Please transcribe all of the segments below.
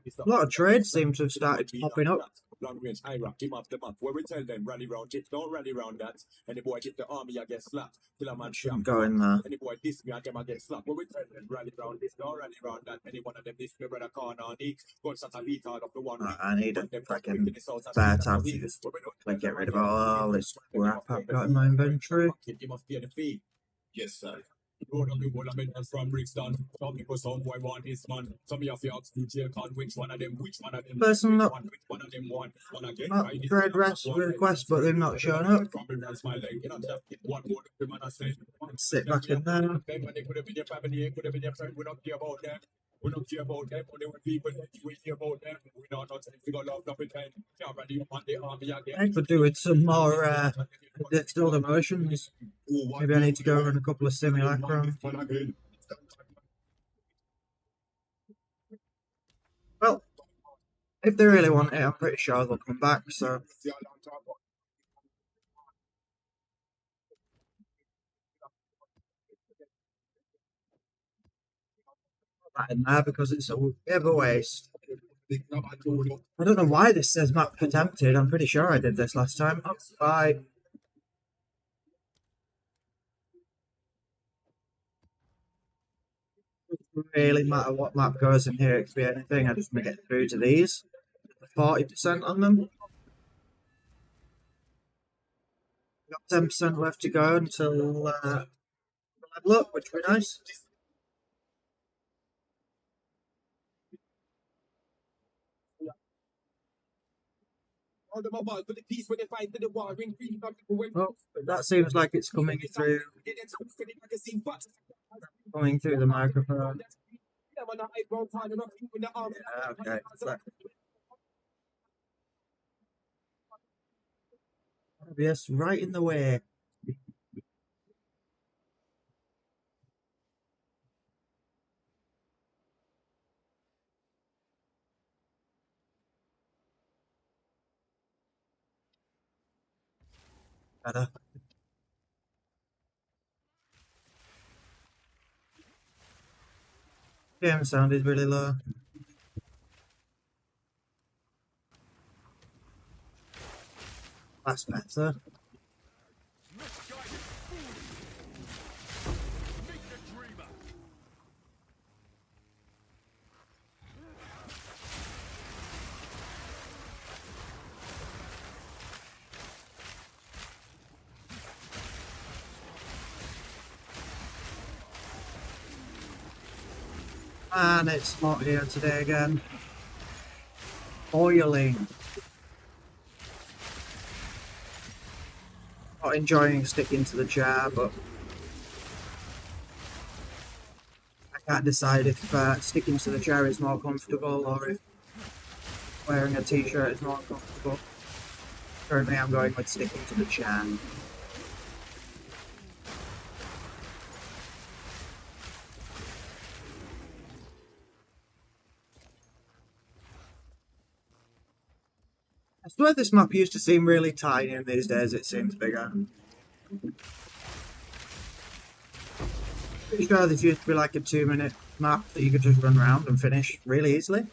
A lot of trades seem to have started popping up. Long range Iraq, him off the map. Where we tell them rally round it, don't rally round that. Any boy hit the army, I get slapped. Till a man shot. Go in there. Any boy diss me, I get slapped. Where we tell them rally round this, don't rally round that. Any one of them diss me, brother corner on it. Guns at a retard of the one. I need a freaking spare tab to just like get rid of all this crap I've got in my inventory. You must be in the feed. Yes, sir. Road of the whole of it from Brixton. Some people some boy want this man. Some of you ask DJ can which one of them Person not which one of them want one again. trade request, but they've not shown up. Sit back in there. We don't care about them, but they were people that we care about them. We don't know to figure love, nothing. Can't ready up on the army again. I could do with some more distilled emotions. Maybe I need to go run a couple of simulacrum. Well, if they really want it, I'm pretty sure they'll come back, so. That in there because it's a bit of a waste. I don't know why this says map attempted. I'm pretty sure I did this last time. Oh, bye. Doesn't really matter what map goes in here. It could be anything. I just want to get through to these. 40% on them. Got 10% left to go until level up, which would be nice. Well, that seems like it's coming through the microphone. Yeah, okay. Yes, right in the way. Better. Game sound is really low. That's better. And it's not here today again. Boiling. Not enjoying sticking to the chair, but I can't decide if sticking to the chair is more comfortable or if wearing a t-shirt is more comfortable. Currently I'm going with sticking to the chair. I swear this map used to seem really tiny and these days it seems bigger. Pretty sure this used to be like a 2-minute map that you could just run around and finish really easily.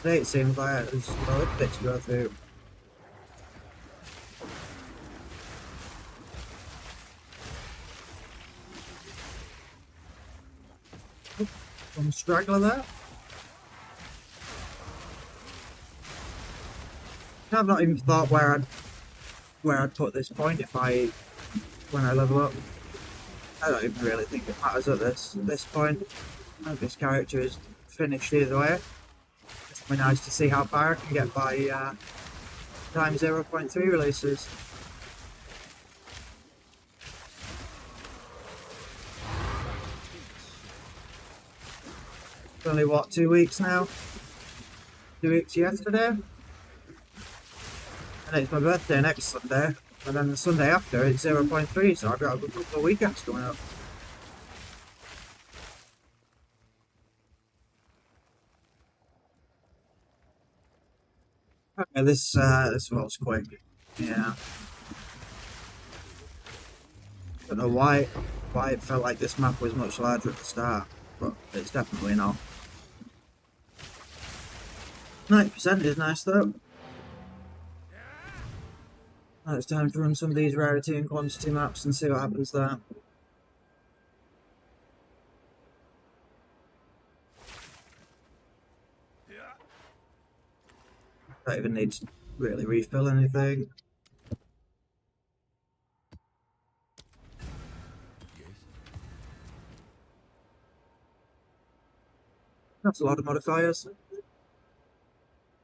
Today it seems like there's a lot of bits to go through. Some straggler there. I've not even thought where I'd put this point when I level up. I don't even really think it matters at this point. I think this character is finished either way. It's gonna be nice to see how far I can get by time 0.3 releases. It's only what, 2 weeks now? 2 weeks yesterday? And it's my birthday next Sunday, and then the Sunday after it's 0.3, so I've got a good couple of weekends coming up. Okay, this was quick. Yeah. Don't know why it felt like this map was much larger at the start, but it's definitely not. 90% is nice though. Now it's time to run some of these rarity and quantity maps and see what happens there. Don't even need to really refill anything. That's a lot of modifiers.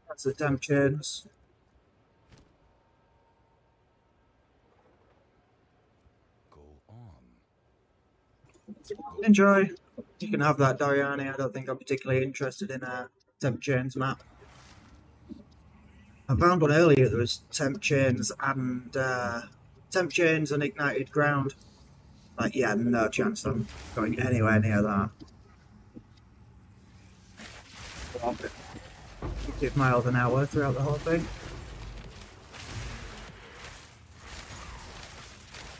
That's the temp chains. Enjoy. You can have that, Doriani. I don't think I'm particularly interested in a temp chains map. I found one earlier that was temp chains and ignited ground. Like, yeah, no chance I'm going anywhere near that. 50 miles an hour throughout the whole thing.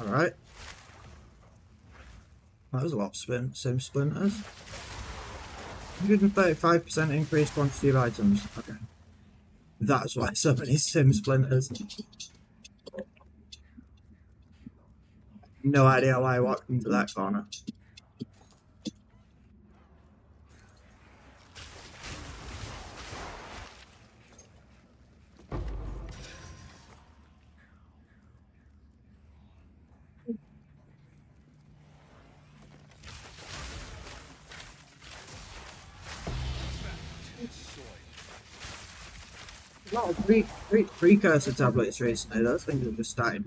Alright. That was a lot of sim splinters. 135% increased quantity of items. Okay. That's why so many sim splinters. No idea why I walked into that corner. A lot of precursor tablets recently. Those things have just started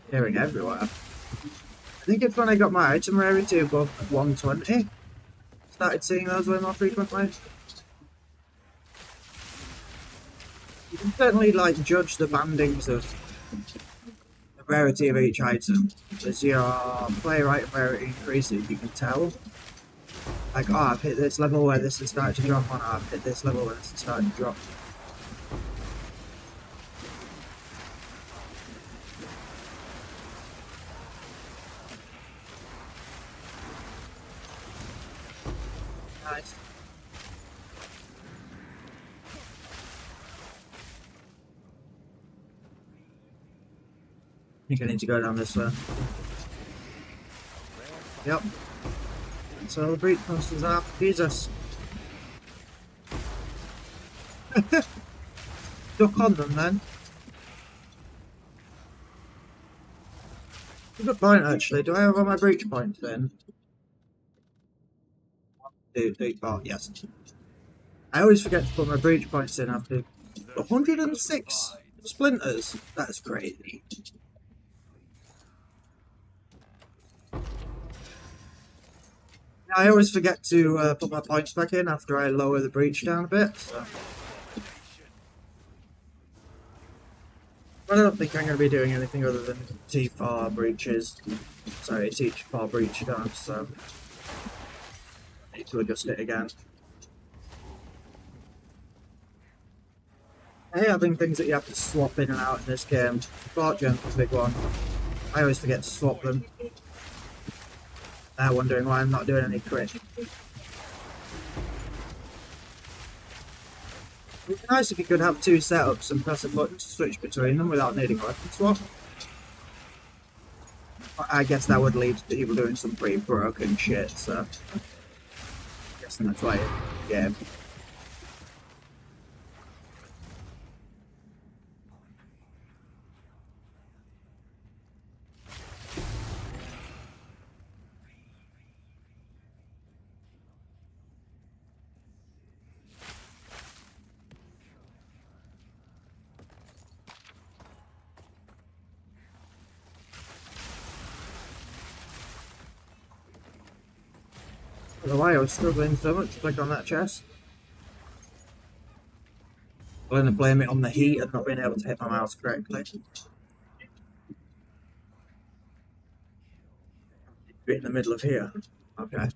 appearing everywhere. I think it's when I got my item rarity above 120. Started seeing those way more frequently. You can certainly like judge the bandings of the rarity of each item. As your player item rarity increases, you can tell. Like, oh, I've hit this level where this is starting to drop on, oh, I've hit this level where this is starting to drop. Nice. I think I need to go down this way. Yep. So the breach monsters are. Jesus. Duck on them then. Good point actually. Do I have all my breach points then? Oh, yes. I always forget to put my breach points in after 106 splinters. That's crazy. I always forget to put my points back in after I lower the breach down a bit. So. I don't think I'm going to be doing anything other than T4 breaches. Sorry, T4 breach dance, so I need to adjust it again. I hate having things that you have to swap in and out in this game. Fortune is a big one. I always forget to swap them. They're wondering why I'm not doing any crit. It'd be nice if you could have two setups and press a button to switch between them without needing a weapon swap. I guess that would lead to people doing some pretty broken shit, so I'm guessing that's why yeah. I don't know why I was struggling so much to click on that chest. I'm going to blame it on the heat and not being able to hit my mouse correctly. Be in the middle of here. Okay. I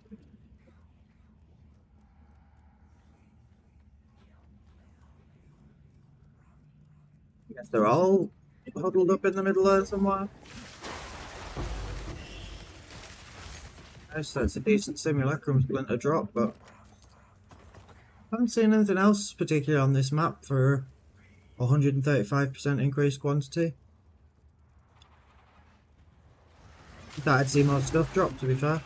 guess they're all huddled up in the middle there somewhere. So it's a decent simulacrum splinter drop, but haven't seen anything else particularly on this map for 135% increased quantity. Thought I'd see more stuff drop, to be fair.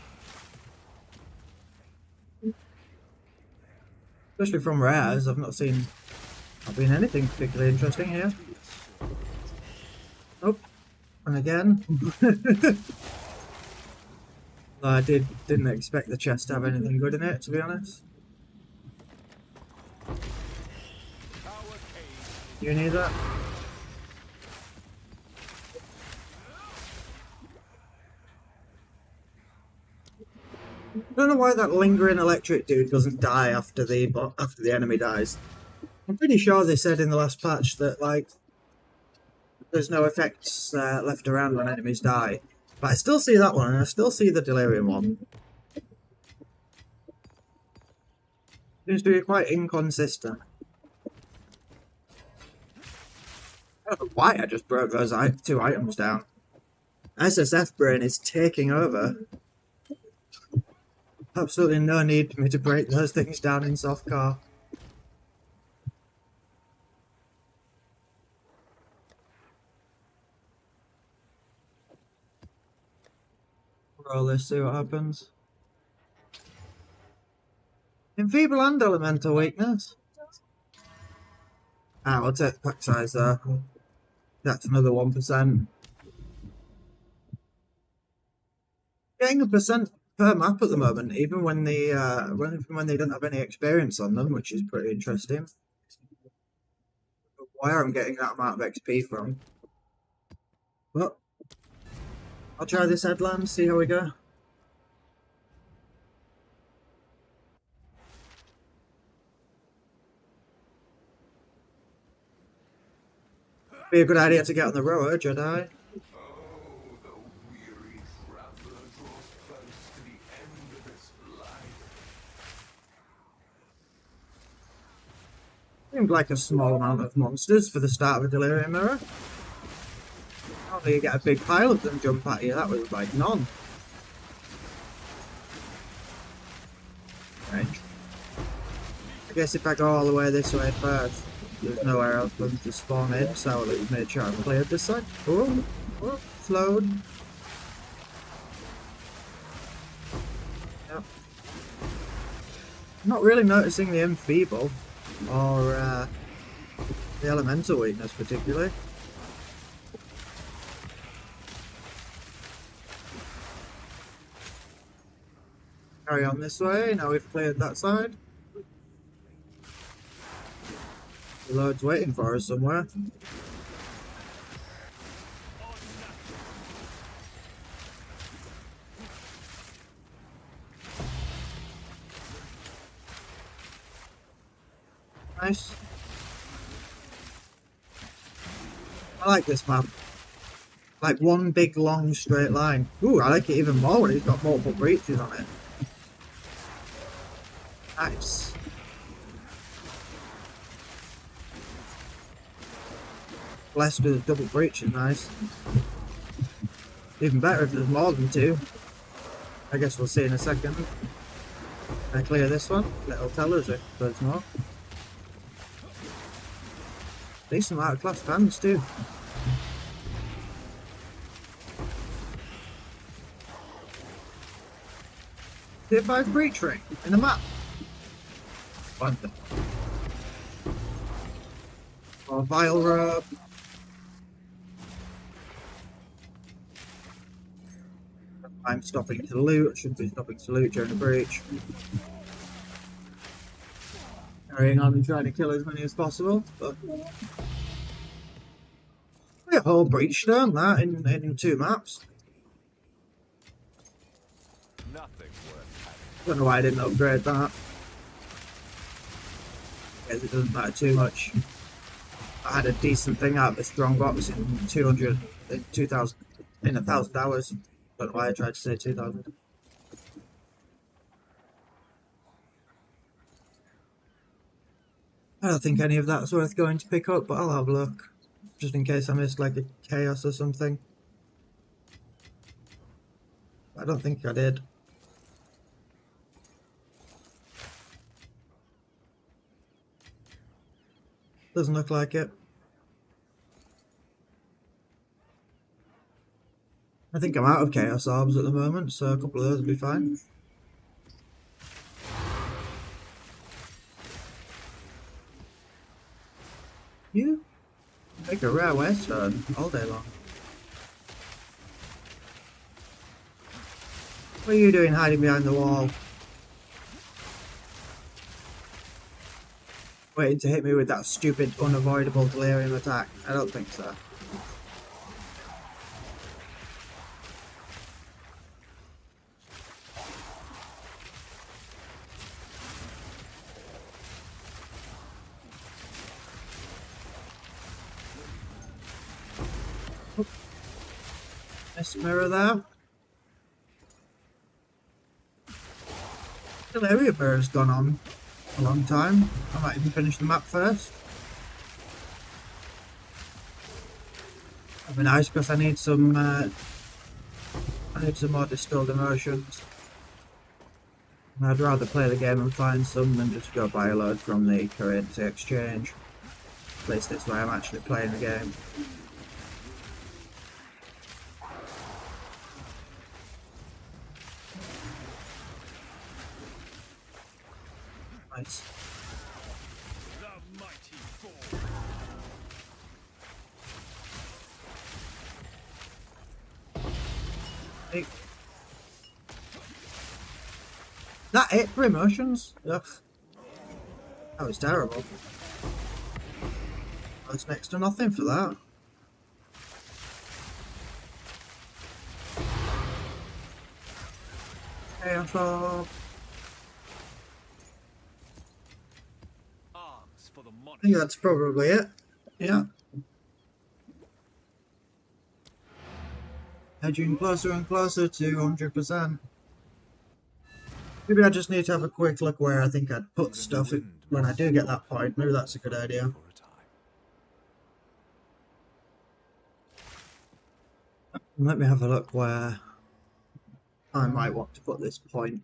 Especially from rares, I've not seen anything particularly interesting here. Oh, and again. I didn't expect the chest to have anything good in it, to be honest. You need that? I don't know why that lingering electric dude doesn't die after the enemy dies. I'm pretty sure they said in the last patch that like there's no effects left around when enemies die. But I still see that one, and I still see the delirium one. Seems to be quite inconsistent. I don't know why I just broke those two items down. SSF brain is taking over. Absolutely no need for me to break those things down in soft car. Roll this, see what happens. Enfeeble and elemental weakness. Ah, we'll take the pack size there. That's another 1%. Getting a percent per map at the moment, even when they don't have any experience on them, which is pretty interesting. Where I'm getting that amount of XP from. Well, I'll try this headland, see how we go. Be a good idea to get on the rower, Jedi. Seemed like a small amount of monsters for the start of a Delirium Mirror. How do you get a big pile of them jump at you? That was like none. Right. I guess if I go all the way this way first, there's nowhere else for them to spawn in, so I'll make sure I've cleared this side. Oh, slowed. Yep. Not really noticing the enfeeble or the elemental weakness particularly. Carry on this way, now we've cleared that side. The load's waiting for us somewhere. Nice. I like this map. Like one big long straight line. Ooh, I like it even more when it's got multiple breaches on it. Nice. Blessed with a double breach is nice. Even better if there's more than two. I guess we'll see in a second. I clear this one, it'll tell us if there's more. Decent amount of class fans too. Tier 5 breach ring in the map. Wonderful. Or vile robe. I'm stopping to loot. I shouldn't be stopping to loot during the breach. Carrying on and trying to kill as many as possible, but a whole breach done that in two maps. Don't know why I didn't upgrade that. Because it doesn't matter too much. I had a decent thing out of the strong box in 2,000 in 1,000 hours. Don't know why I tried to say 2,000. I don't think any of that's worth going to pick up, but I'll have a look. Just in case I missed like a chaos or something. I don't think I did. Doesn't look like it. I think I'm out of Chaos Orbs at the moment, so a couple of those will be fine. You make a rare Western all day long. What are you doing hiding behind the wall? Waiting to hit me with that stupid unavoidable delirium attack? I don't think so. Nice mirror there. The area mirror's gone on a long time. I might even finish the map first. That'd be nice because I need some more distilled emotions. And I'd rather play the game and find some than just go buy a load from the currency exchange. At least that's why I'm actually playing the game. Nice. Hey. That it for emotions? Ugh. That was terrible. That's next to nothing for that. Hey, I think that's probably it. Yeah. Edging closer and closer to 100%. Maybe I just need to have a quick look where I think I'd put stuff when I do get that point. Maybe that's a good idea. Let me have a look where I might want to put this point.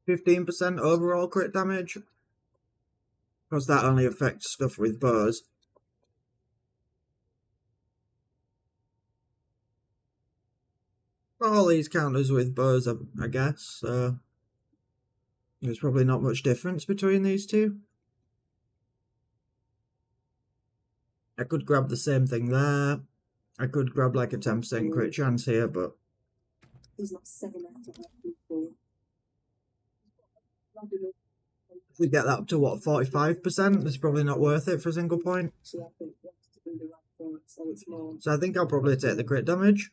%15 overall crit damage. Because that only affects stuff with bows. But all these counters with bows, I guess, so there's probably not much difference between these two. I could grab the same thing there. I could grab like a 10% crit chance here, but if we get that up to what, 45%, it's probably not worth it for a single point. So I think I'll probably take the crit damage.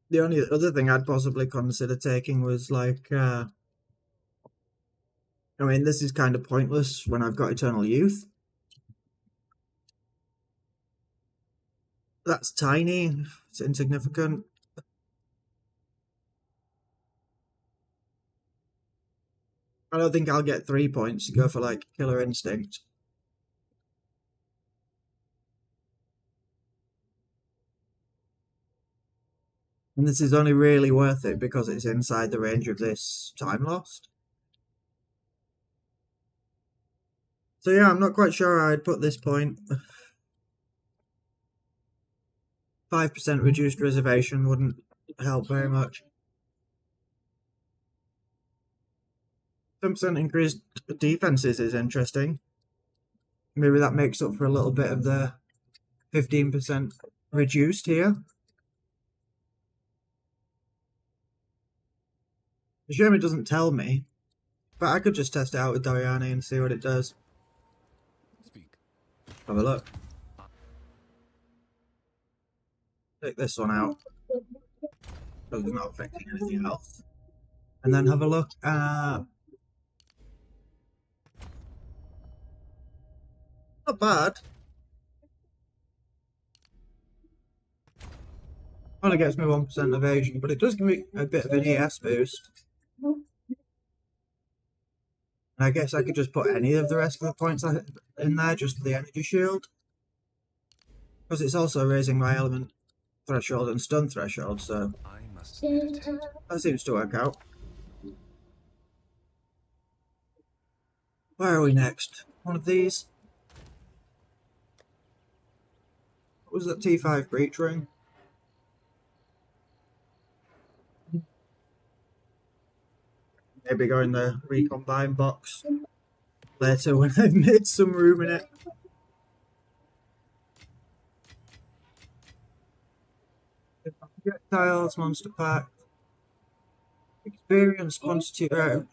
The only other thing I'd possibly consider taking was like, I mean, this is kind of pointless when I've got Eternal Youth. That's tiny, it's insignificant. I don't think I'll get 3 points to go for like Killer Instinct. And this is only really worth it because it's inside the range of this Time Lost. So yeah, I'm not quite sure how I'd put this point. 5% reduced reservation wouldn't help very much. 10% increased defenses is interesting. Maybe that makes up for a little bit of the 15% reduced here. The shame it doesn't tell me, but I could just test it out with Doriani and see what it does. Have a look. Take this one out, because it's not affecting anything else. And then have a look at... Not bad. Only gets me 1% evasion, but it does give me a bit of an ES boost. I guess I could just put any of the rest of the points in there, just for the energy shield. Because it's also raising my element threshold and stun threshold, so I must meditate. that seems to work out. Where are we next? One of these? What was that T5 breach ring? Maybe go in the recombine box later when I've made some room in it. Projectiles, monster pack, experience quantity. To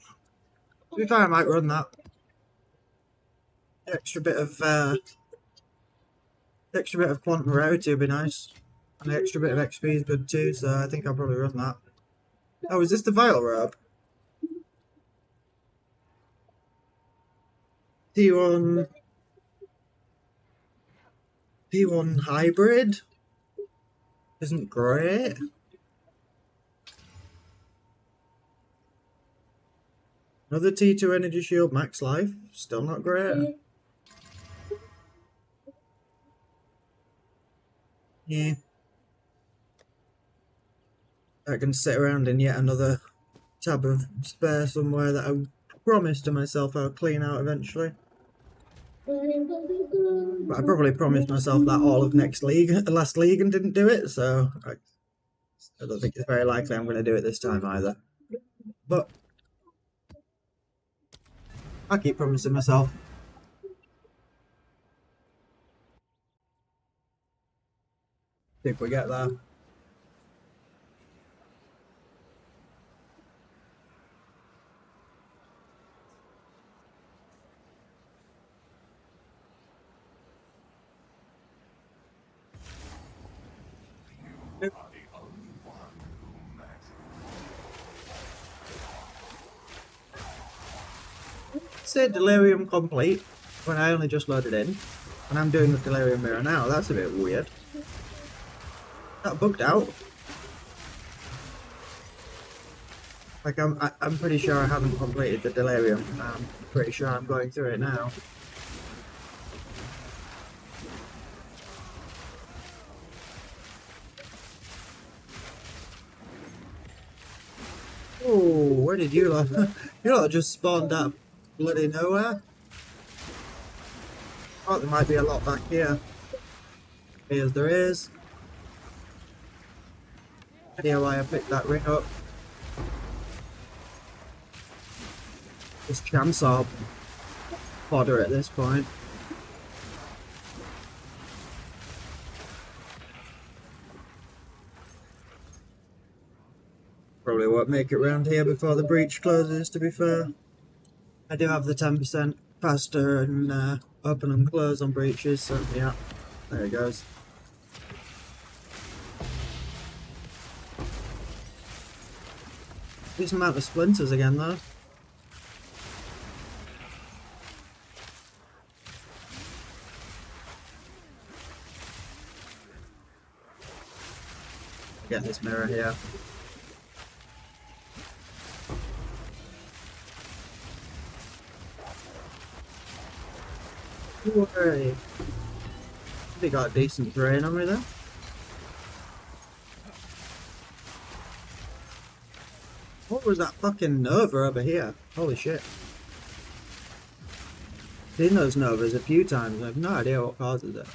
be fair, I might run that. The extra bit of quantum rarity would be nice, and the extra bit of XP is good too. So I think I'll probably run that. Oh, is this the vital robe? P1 hybrid isn't great. Another T2 energy shield max life, still not great. Yeah. I can sit around in yet another tab of spare somewhere that I promised to myself I'll clean out eventually. But I probably promised myself that all of last league and didn't do it, so I don't think it's very likely I'm going to do it this time either. But I keep promising myself. See if we get there. Say delirium complete when I only just loaded in, and I'm doing the delirium mirror now. That's a bit weird. That bugged out. Like I'm pretty sure I haven't completed the delirium. I'm pretty sure I'm going through it now. Oh, where did you lot? You lot just spawned up bloody nowhere. Oh, there might be a lot back here. Here's there is. Idea why I picked that ring up. Just chance up fodder at this point. Probably won't make it round here before the breach closes, to be fair. I do have the 10% faster and open and close on breaches, so yeah, there it goes. Decent amount of splinters again though. Get this mirror here. Hooray! They got a decent terrain on me there. What was that fucking Nova over here? Holy shit. Seen those Novas a few times, I have no idea what causes it.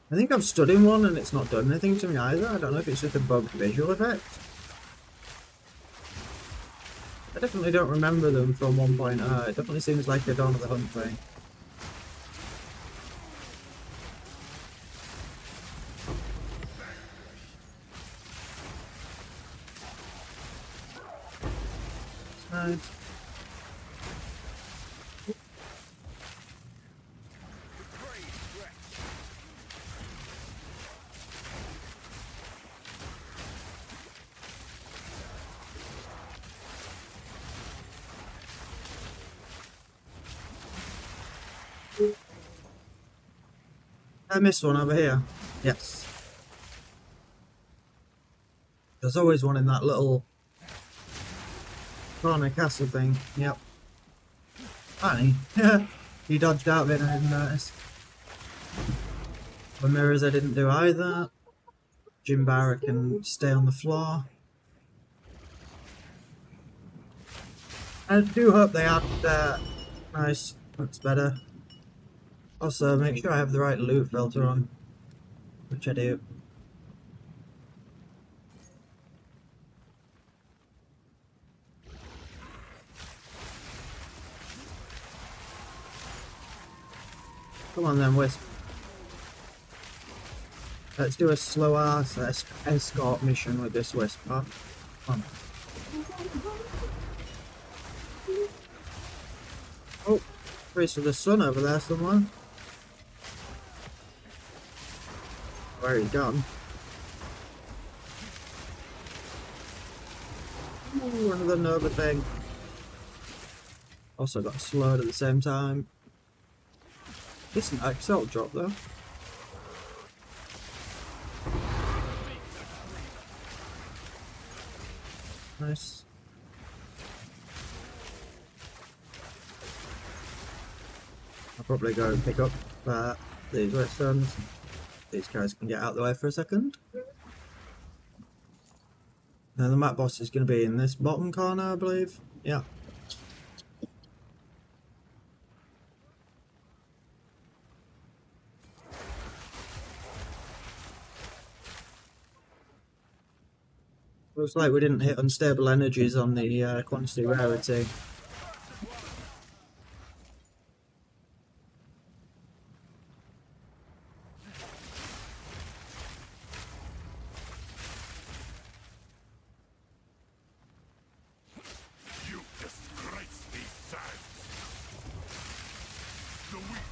I think I've stood in one and it's not done anything to me either. I don't know if it's just a bugged visual effect. I definitely don't remember them from 1.0. It definitely seems like a Dawn of the Hunt thing. Nice. I missed one over here. Yes. There's always one in that little corner castle thing. Yep. Funny. Yeah. He dodged out of it and I didn't notice. The mirrors I didn't do either. Jim Barra can stay on the floor. I do hope they add that. Nice, that's better. Also, make sure I have the right loot filter on, which I do. Come on then, Wisp. Let's do a slow ass escort mission with this Wisp, huh? Come on. Oh, Priest of the Sun over there somewhere. Where he's gone. Ooh, another Nova thing. Also got slowed at the same time. Decent Excel drop though. Nice. I'll probably go and pick up these redstones. These guys can get out of the way for a second. Now the map boss is going to be in this bottom corner, I believe. Yeah. Looks like we didn't hit unstable energies on the quantity rarity. You disgrace these sands. The weak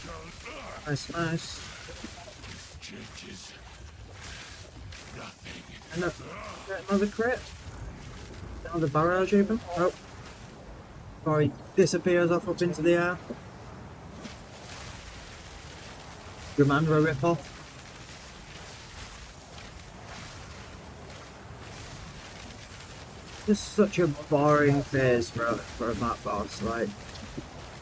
shall err. Nice, nice. Changes nothing. Another crit. Another barrage even. Oh. Before he disappears off up into the air. Remandra rip-off. Just such a boring phase for a map boss. Like,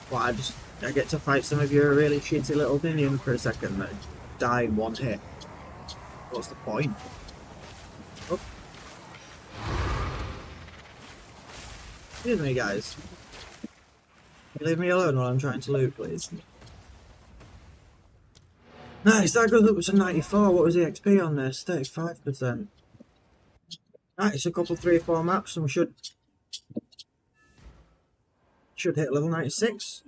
well, I get to fight some of your really shitty little minion for a second that die in one hit. What's the point? Oh. Excuse me, guys. Can you leave me alone while I'm trying to loot, please? Nice, that goes up to 94. What was the XP on this? 35%. Nice, a couple 3 or 4 maps and we should hit level 96.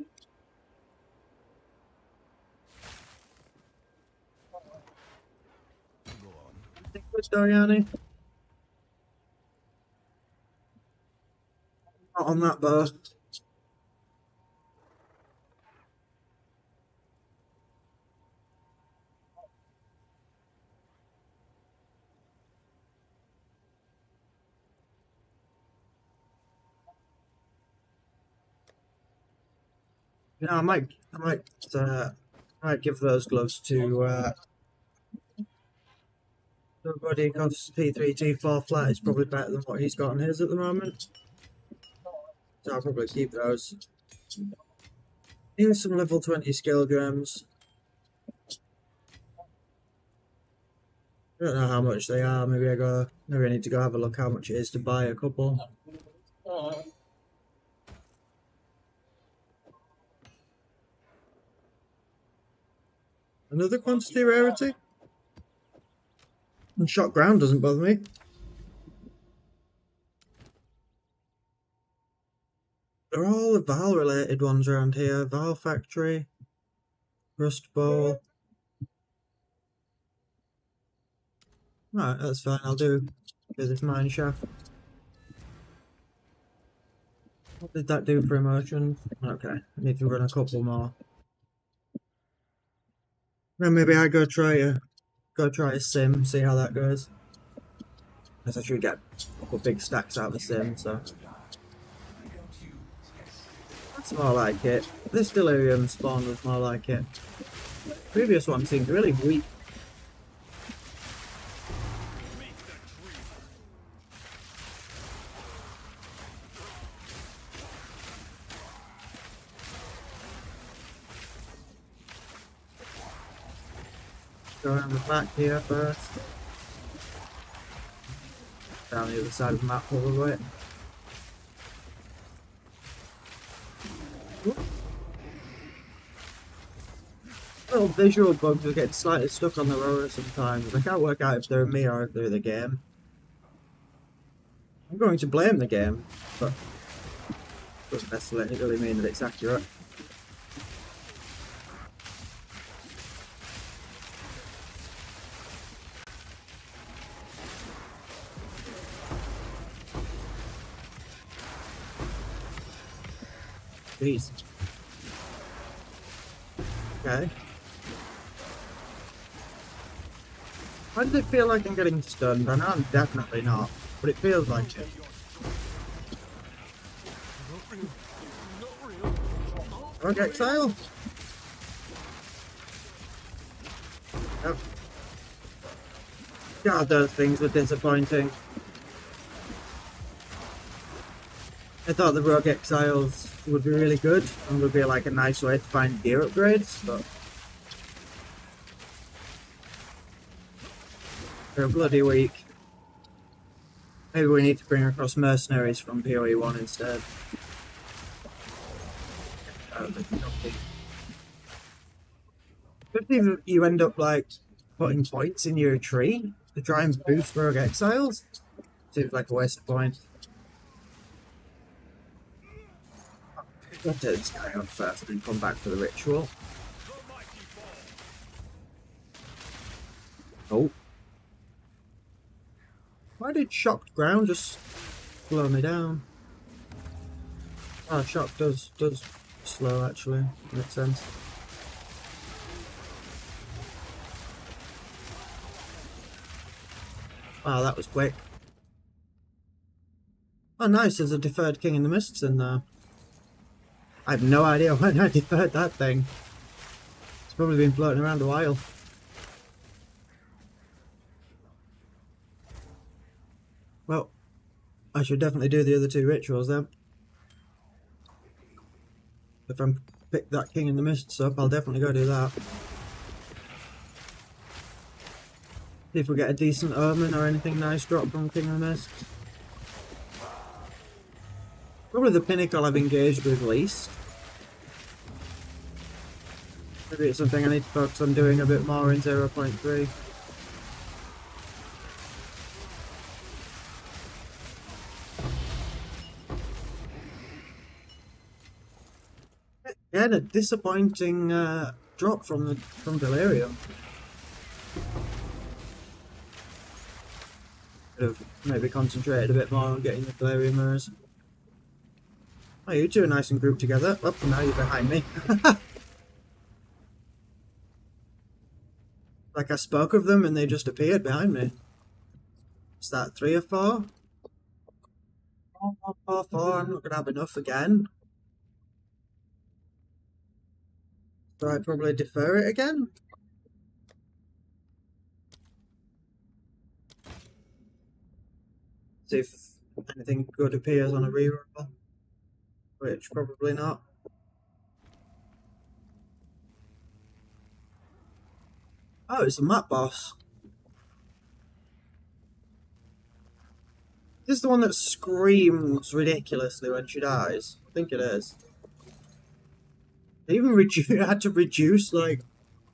Think good, Doriani? Not on that bow. You know, I might give those gloves to somebody because P3 T4 flat is probably better than what he's got on his at the moment. So I'll probably keep those. Here's some level 20 skill gems. I don't know how much they are. Maybe I need to go have a look how much it is to buy a couple. Another quantity rarity? And shot ground doesn't bother me. They're all the Val related ones around here. Val Factory, Rust Bowl. Right, that's fine, I'll do this mine shaft. What did that do for emotions? Okay, I need to run a couple more. Then maybe I go try a sim, see how that goes. Because I should get a couple big stacks out of the sim, so. That's more like it. This delirium spawn was more like it. The previous one seemed really weak. Go around the back here first. Down the other side of the map probably. Little visual bugs are getting slightly stuck on the roller sometimes. I can't work out if they're me or if they're the game. I'm going to blame the game, but doesn't necessarily mean that it's accurate. Jeez. Okay. Why does it feel like I'm getting stunned? I know I'm definitely not, but it feels like it. Rogue Exile? Yep. God, those things were disappointing. I thought the Rogue Exiles would be really good and would be like a nice way to find gear upgrades, but they're bloody weak. Maybe we need to bring across mercenaries from POE1 instead. Especially if you end up like putting points in your tree to try and boost Rogue Exiles, seems like a waste of points. I'll take this guy on first and come back for the ritual. Oh. Why did shocked ground just slow me down? Oh, shock does slow actually. Makes sense. Wow, that was quick. Oh nice, there's a deferred King in the Mists in there. I have no idea when I deferred that thing. It's probably been floating around a while. Well, I should definitely do the other two rituals then. If I'm pick that King in the Mists up, I'll definitely go do that. See if we get a decent omen or anything nice drop from King of the Mist. Probably the pinnacle I've engaged with least. Maybe it's something I need to focus on doing a bit more in 0.3. Again, a disappointing drop from Delirium. Could have maybe concentrated a bit more on getting the Delirium mirrors. Oh, you two are nice and grouped together. Oh, now you're behind me. Like I spoke of them and they just appeared behind me. Is that 3 or 4? 4. I'm not going to have enough again. So I'd probably defer it again. See if anything good appears on a reroll. Which probably not. Oh, it's a map boss. This is the one that screams ridiculously when she dies. I think it is. They even had to reduce like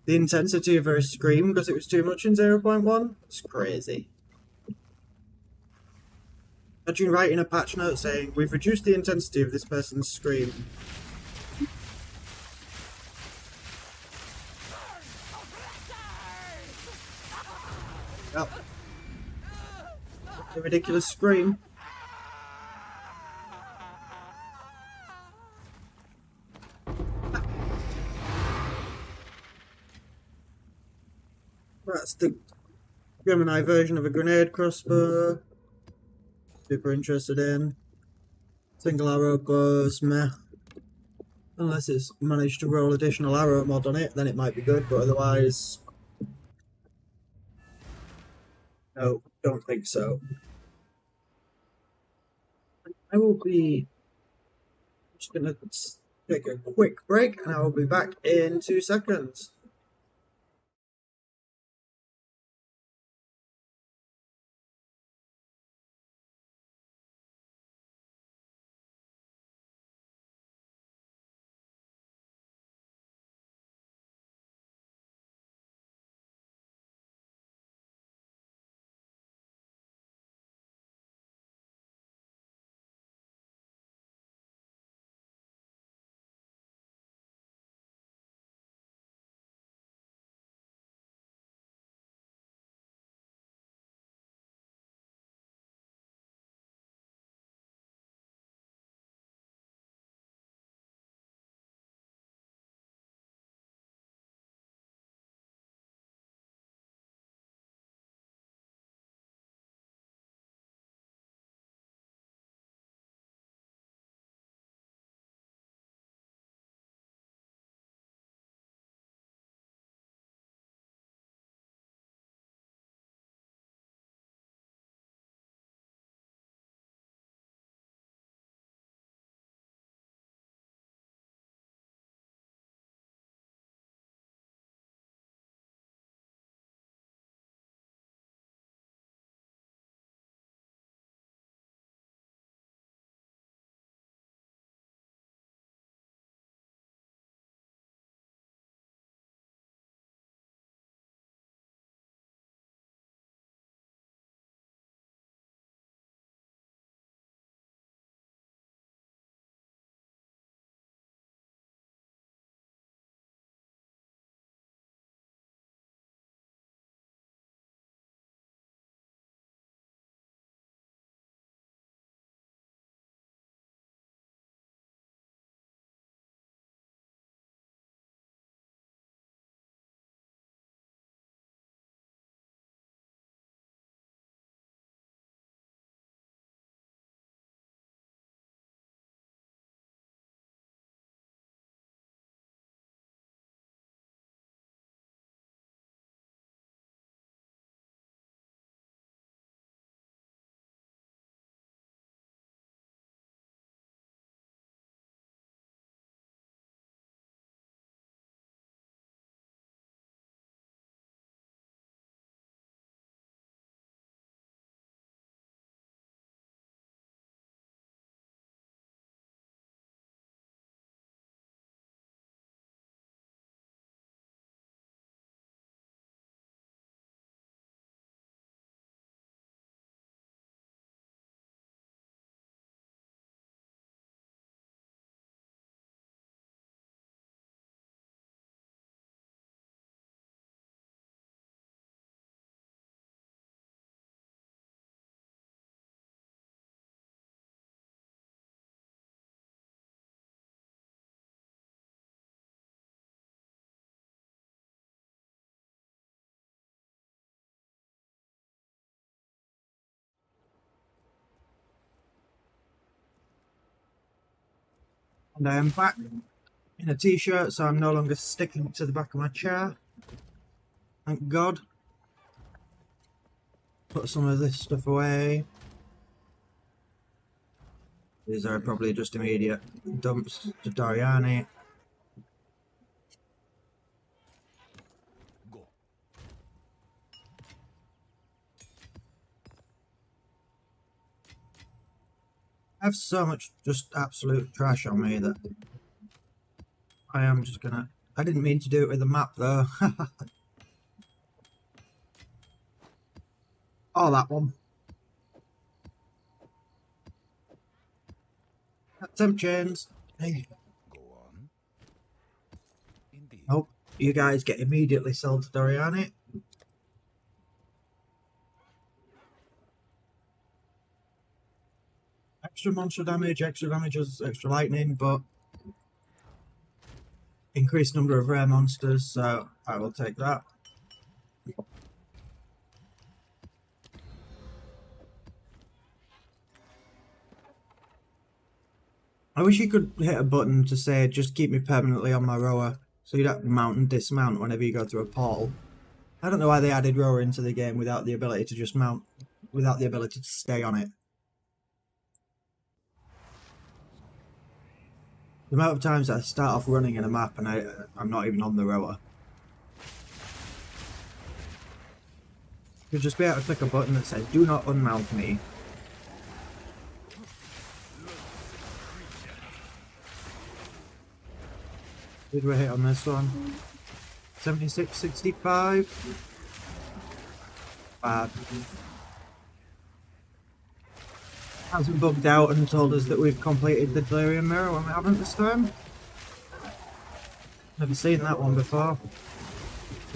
the intensity of her scream because it was too much in 0.1. It's crazy. Imagine writing a patch note saying, we've reduced the intensity of this person's scream. Yep. A ridiculous scream. That's the Gemini version of a grenade crossbow. Super interested in. Single arrow bows, meh. Unless it's managed to roll additional arrow mod on it, then it might be good, but otherwise... No, don't think so. I will be just gonna take a quick break and I will be back in 2 seconds. And I am back in a t-shirt, so I'm no longer sticking to the back of my chair. Thank God. Put some of this stuff away. These are probably just immediate dumps to Doriani. Go. I have so much just absolute trash on me that I am just gonna... I didn't mean to do it with the map though. Oh, that one. Temp chains. Hey. Go on. Indeed. Oh, you guys get immediately sold to Doriani. Extra monster damage, extra damages, extra lightning, but increased number of rare monsters, so I will take that. I wish you could hit a button to say just keep me permanently on my rower, so you'd have to mount and dismount whenever you go through a portal. I don't know why they added rower into the game without the ability to just mount, without the ability to stay on it. The amount of times that I start off running in a map and I'm not even on the rower. You'd just be able to click a button that says do not unmount me. Did we hit on this one? 76, 65. Bad. Hasn't bugged out and told us that we've completed the Delirium Mirror when we haven't this time. Never seen that one before.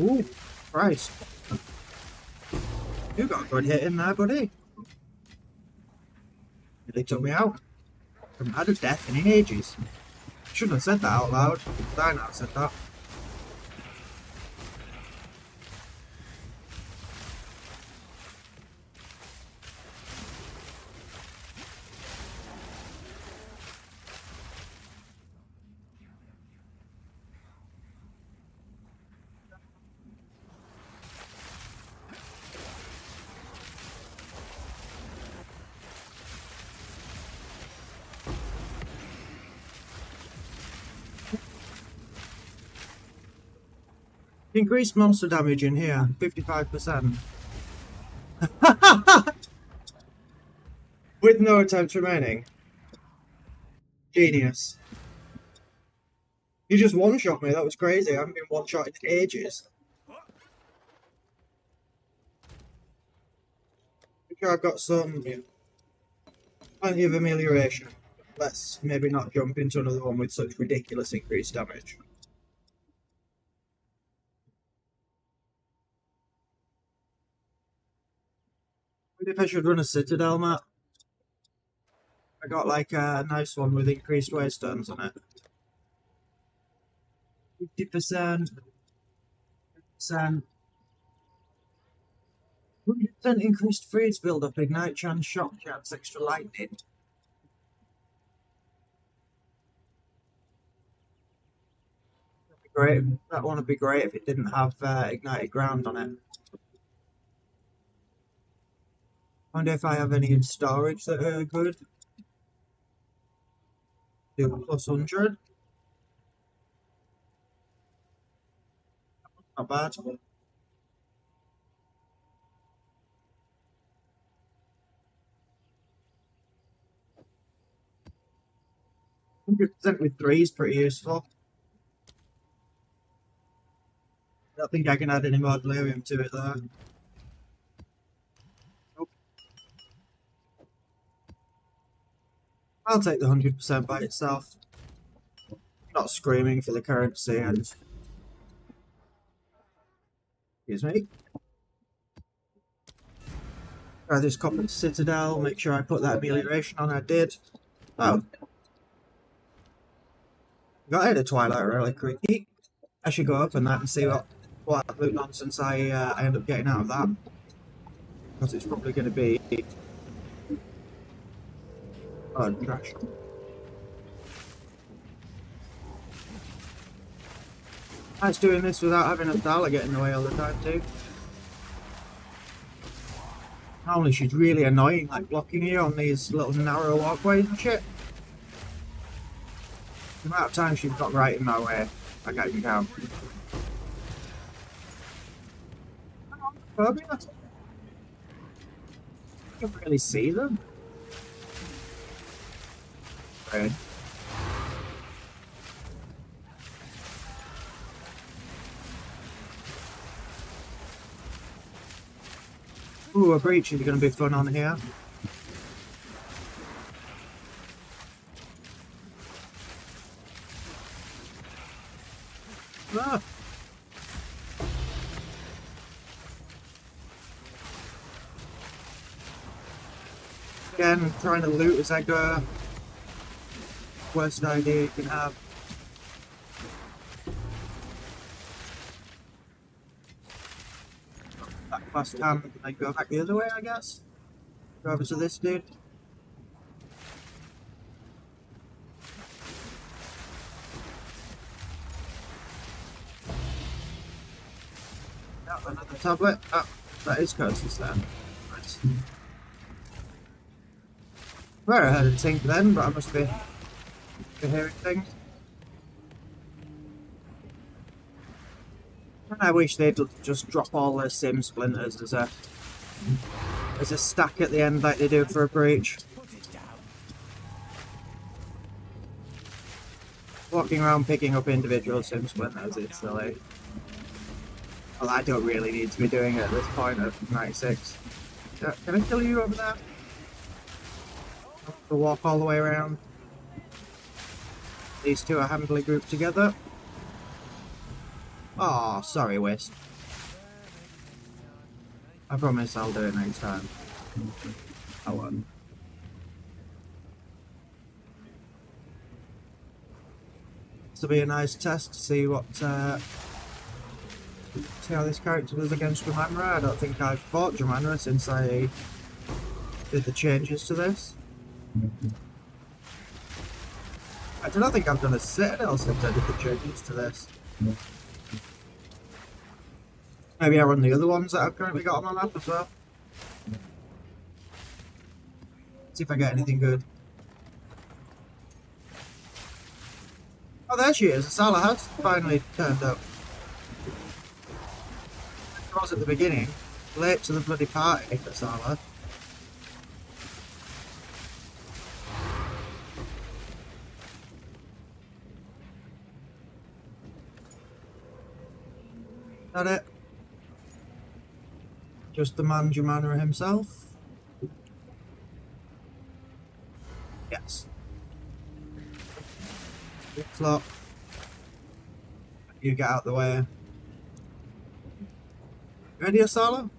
Ooh, Christ. You got a good hit in there, buddy. They took me out. I haven't had a death in ages. Shouldn't have said that out loud. I now said that. Increased monster damage in here, 55%. With no attempts remaining. Genius. You just one-shot me, that was crazy. I haven't been one-shot in ages. I'm sure I've got some plenty of amelioration. Let's maybe not jump into another one with such ridiculous increased damage. If I should run a Citadel map. I got like a nice one with increased waystones on it. 50%. 100% increased freeze build up, ignite chance, shock chance, extra lightning. That'd be great. That one would be great if it didn't have ignited ground on it. Wonder if I have any in storage that are good. Do plus 100. Not bad. 100% with 3 is pretty useful. I don't think I can add any more delirium to it though. Nope. I'll take the 100% by itself. Not screaming for the currency and... Excuse me. Try this copper Citadel, make sure I put that amelioration on, I did. Oh. Got out of Twilight really quickly. I should go up and that and see what absolute nonsense I end up getting out of that. Because it's probably going to be... Oh, trash. Nice doing this without having a Dala get in the way all the time too. Normally she's really annoying, like blocking you on these little narrow walkways and shit. The amount of time she's got right in my way, I can't even count. Probably not. You can't really see them. Right. Ooh, a breach is going to be fun on here. Ah. Again, trying to loot as I go. Worst idea you can have. Back past hand and then go back the other way, I guess. Go over to this dude. Yeah, another tablet. Ah, that is Curtis then. Nice. Well, I heard a tink then, but I must be hearing things. I wish they'd just drop all the sim splinters as a stack at the end like they do for a breach. Walking around picking up individual sim splinters is silly. Well, I don't really need to be doing it at this point of 96. Can I kill you over there? I have to walk all the way around. These two are handily grouped together. Oh, sorry, Wisp. I promise I'll do it next time. I won't. This will be a nice test to see what see how this character does against Jemimra. I don't think I've fought Jemimra since I did the changes to this. I don't think I've done a Citadel since I did the changes to this. Maybe I run the other ones that I've currently got on my map as well. See if I get anything good. Oh, there she is. Asala has finally turned up. I was at the beginning. Late to the bloody party, Asala. That it? Just the man Jemimra himself? Yes. Flop. You get out the way. Ready, Asala?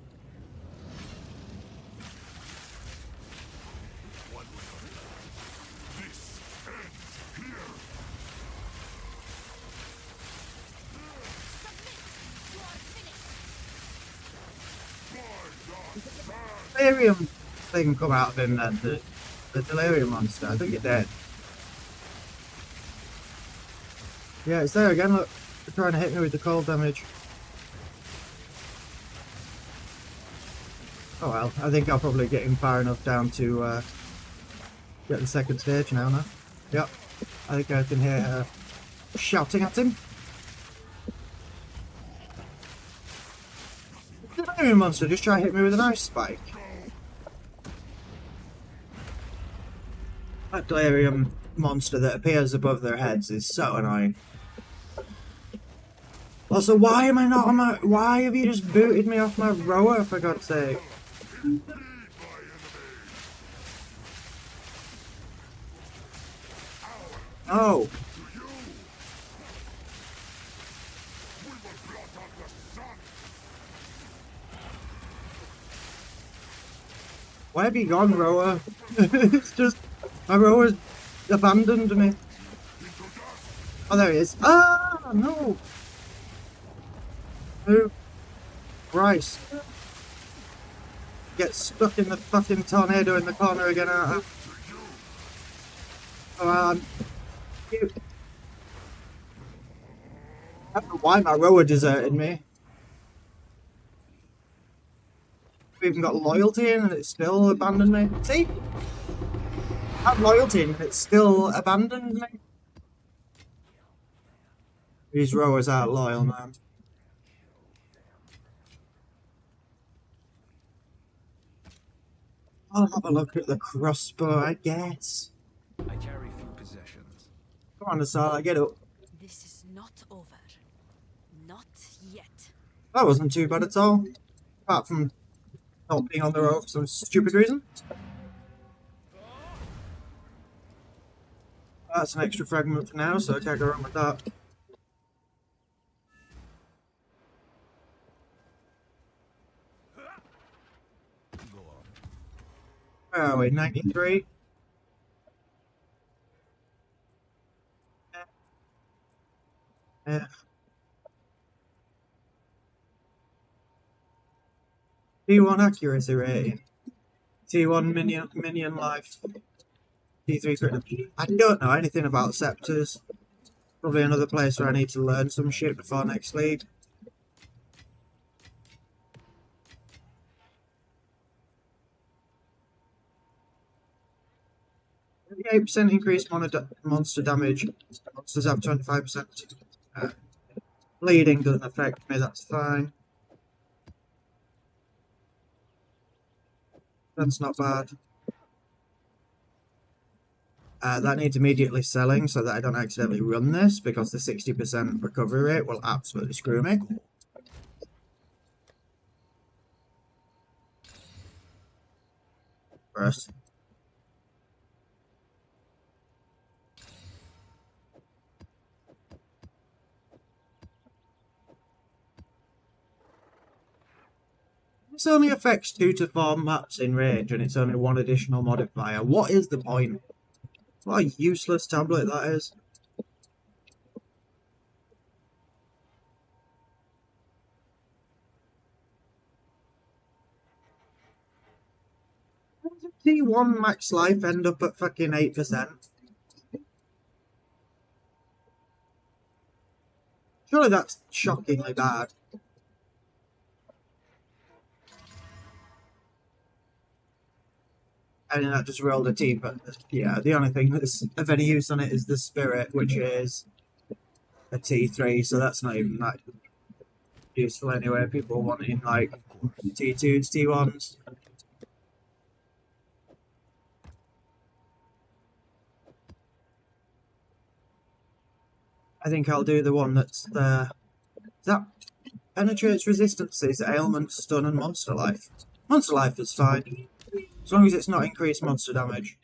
Delirium thing come out of him then, the delirium monster. I think it did. Yeah, it's there again, look. They're trying to hit me with the cold damage. Oh well, I think I'll probably get him far enough down to get the second stage now. Yep, I think I can hear her shouting at him. The delirium monster just try to hit me with an ice spike. That delirium monster that appears above their heads is so annoying. Also, why am I not on my... Why have you just booted me off my rower, for God's sake? Oh. Why have you gone, rower? It's just... My rower's abandoned me. Oh, there he is. Ah, no. Oh, Christ. Get stuck in the fucking tornado in the corner again, aren't I? Come on. I don't know why my rower deserted me. I've even got loyalty in and it still abandoned me. See? I have loyalty in and it still abandoned me. These rowers aren't loyal, man. I'll have a look at the crossbow, I guess. I carry few possessions. Come on, Asala, get up. This is not over. Not yet. That wasn't too bad at all. Apart from not being on the road for some stupid reason. That's an extra fragment for now, so I can't go wrong with that. Go on. Where are we? 93? Yeah. T1 accuracy rating. T1 minion life. T3 crit. I don't know anything about scepters. Probably another place where I need to learn some shit before next league. %, increased monster damage. Monsters have 25%. Bleeding doesn't affect me, that's fine. That's not bad. That needs immediately selling so that I don't accidentally run this, because the 60% recovery rate will absolutely screw me. First. This only affects 2 to 4 maps in range, and it's only one additional modifier. What is the point? What a useless tablet that is. How does a T1 max life end up at fucking 8%? Surely that's shockingly bad. And that just rolled a T, but yeah, the only thing that's of any use on it is the spirit, which is a T3, so that's not even that useful anyway. People wanting like T2s, T1s. I think I'll do the one that's the that penetrates resistances, ailments, stun, and monster life. Monster life is fine. As long as it's not increased monster damage.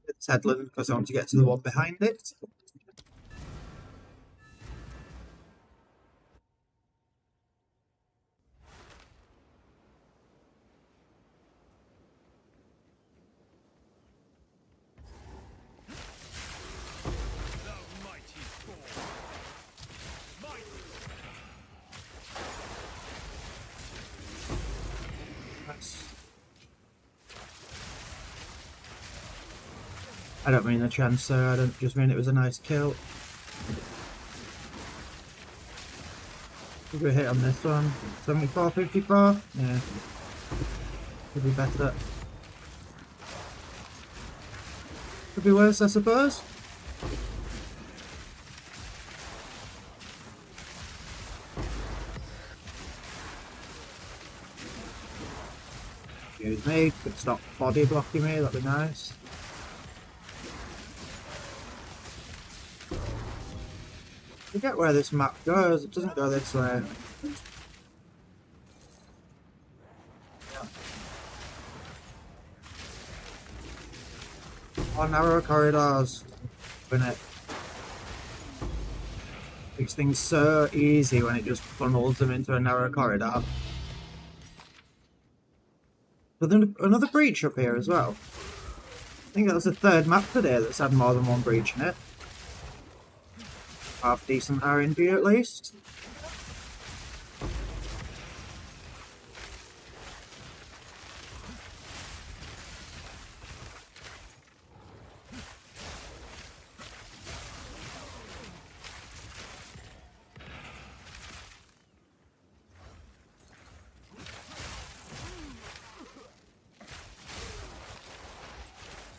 It's Headland, because I want to get to the one behind it. I don't mean the chance there, I don't just mean it was a nice kill. Could we hit on this one? 74, 54? Yeah. Could be better. Could be worse, I suppose. Excuse me, could stop body blocking me, that'd be nice. I forget where this map goes, it doesn't go this way. Oh, narrow corridors. Win it. Makes things so easy when it just funnels them into a narrow corridor. But then another breach up here as well. I think that was the third map today that's had more than one breach in it. Half decent RNG at least.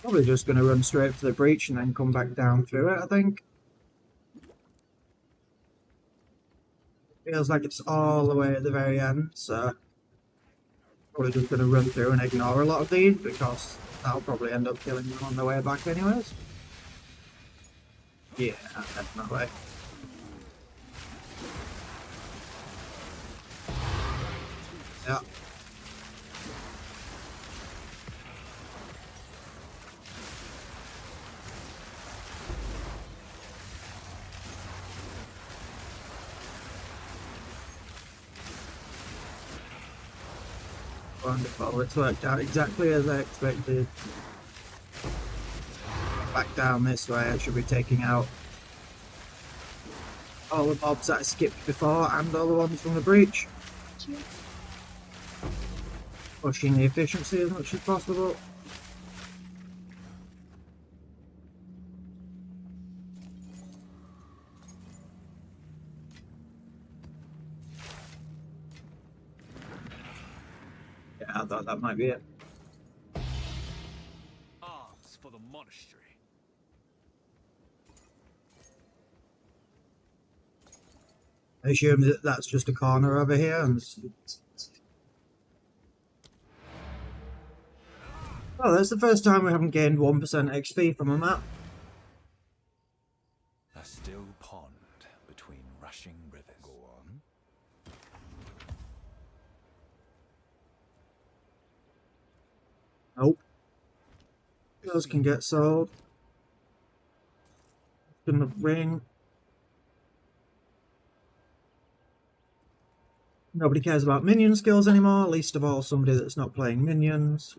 Probably just going to run straight for the breach and then come back down through it, I think. Feels like it's all the way at the very end, so probably just going to run through and ignore a lot of these because that'll probably end up killing them on the way back anyways. Yeah, definitely. Yeah. Wonderful, it's worked out exactly as I expected. Back down this way, I should be taking out all the mobs that I skipped before and all the ones from the breach. Pushing the efficiency as much as possible. Yeah, I thought that might be it. Arms for the monastery. I assume that that's just a corner over here. And oh, that's the first time we haven't gained 1% XP from a map. A still pond between rushing rivers. Go on. Nope. Those can get sold. In the ring. Nobody cares about minion skills anymore, least of all somebody that's not playing minions.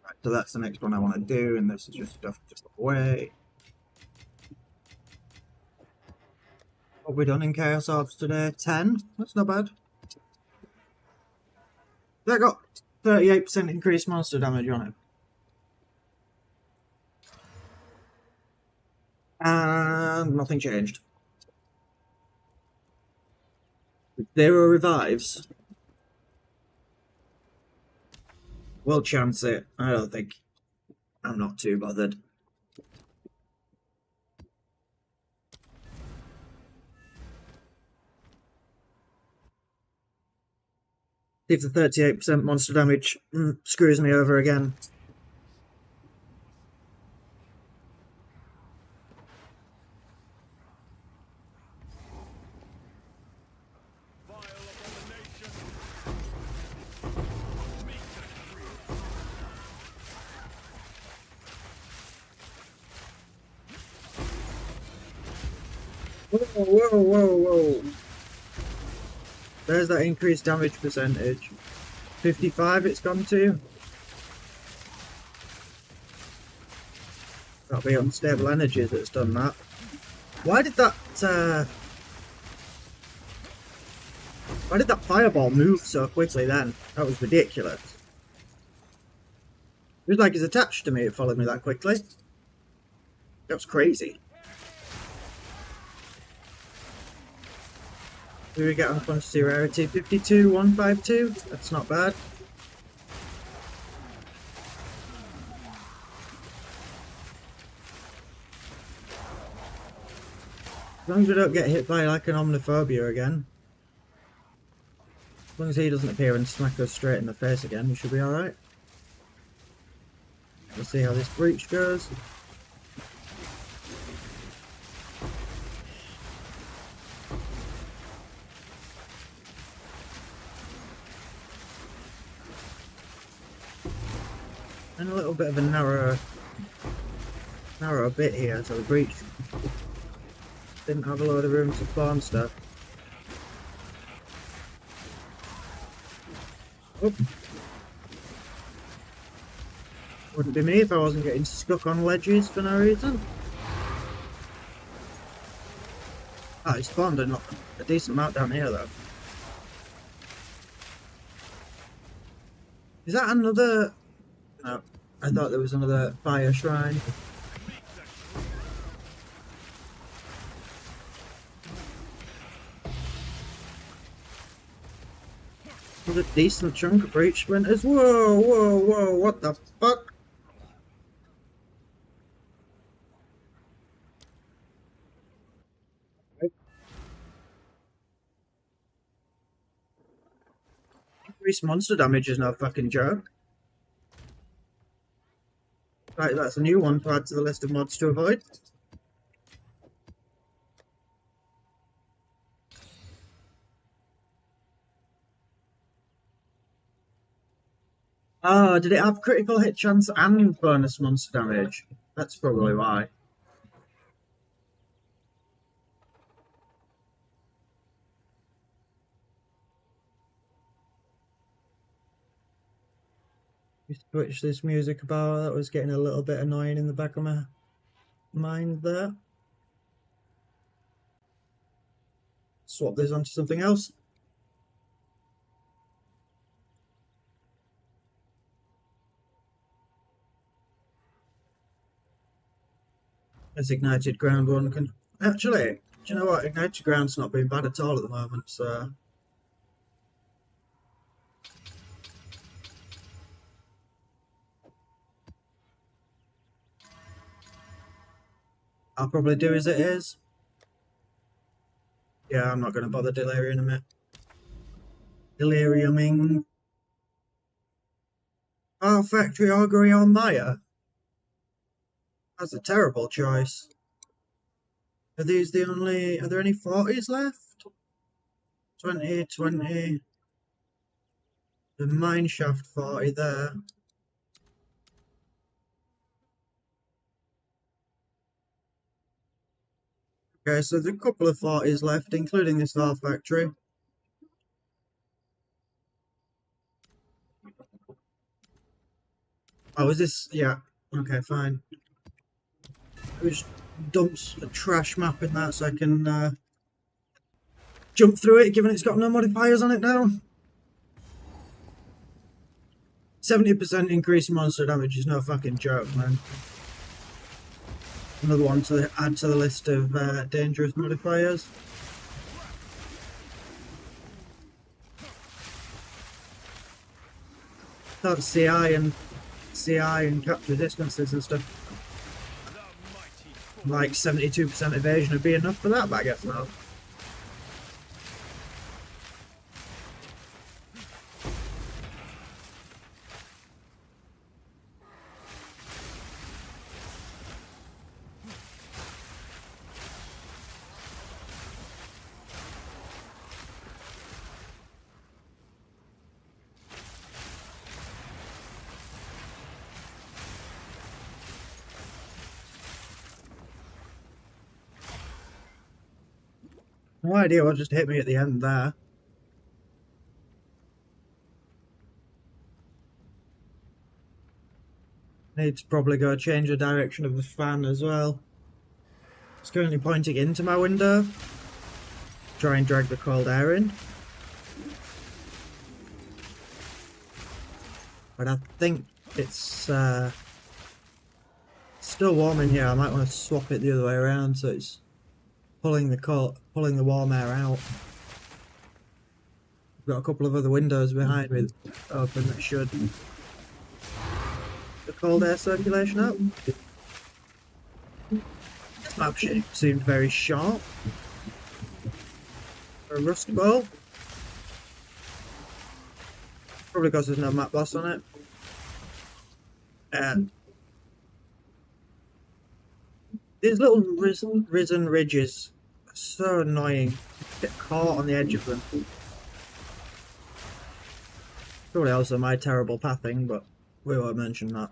Right, so that's the next one I want to do, and this is just stuff just away. What have we done in Chaos Orbs today? 10? That's not bad. That got 38% increased monster damage on it. And nothing changed. 0 revives. We'll chance it. I don't think. I'm not too bothered. See if the 38% monster damage screws me over again. Whoa, whoa, whoa, whoa. There's that increased damage percentage. 55 it's gone to. That'll be unstable energy that's done that. Why did that fireball move so quickly then? That was ridiculous. It was like it's attached to me, it followed me that quickly. That was crazy. Who do we get on quantity rarity? 52, 152? That's not bad. As long as we don't get hit by like an omniphobia again. As long as he doesn't appear and smack us straight in the face again, we should be alright. We'll see how this breach goes. And a little bit of a narrow bit here, so the breach didn't have a load of room to spawn stuff. Oh. Wouldn't be me if I wasn't getting stuck on ledges for no reason. Ah, he spawned a decent amount down here though. Is that another... No, I thought there was another fire shrine. was a decent chunk of breach splinters. Whoa, whoa, whoa, what the fuck? Increased monster damage is no fucking joke. Right, that's a new one to add to the list of mods to avoid. Oh, did it have critical hit chance and bonus monster damage? That's probably why. We switch this music about. That was getting a little bit annoying in the back of my mind there. Swap this onto something else. This ignited ground one can actually. Do you know what? Ignited ground's not been bad at all at the moment. So I'll probably do as it is. Yeah, I'm not going to bother delirium a minute. Deliriuming. Oh, factory augury on Maya. That's a terrible choice. Are these the only... Are there any 40s left? 20, 20. The mine shaft 40 there. Okay, so there's a couple of 40s left, including this Valve factory. Oh, is this... Yeah. Okay, fine. Just dumps a trash map in that so I can jump through it, given it's got no modifiers on it now. 70% increase in monster damage is no fucking joke, man. Another one to add to the list of dangerous modifiers. That's CI and capture distances and stuff. Like 72% evasion would be enough for that, but I guess not. No idea what just hit me at the end there. Need to probably go change the direction of the fan as well. It's currently pointing into my window. Try and drag the cold air in. But I think it's still warm in here. I might want to swap it the other way around so it's pulling the warm air out. I've got a couple of other windows behind me open that should the cold air circulation up. This map seemed very sharp for a Rust Bowl. Probably because there's no map boss on it. These little risen ridges are so annoying. Get caught on the edge of them. Probably also my terrible pathing, but we won't mention that.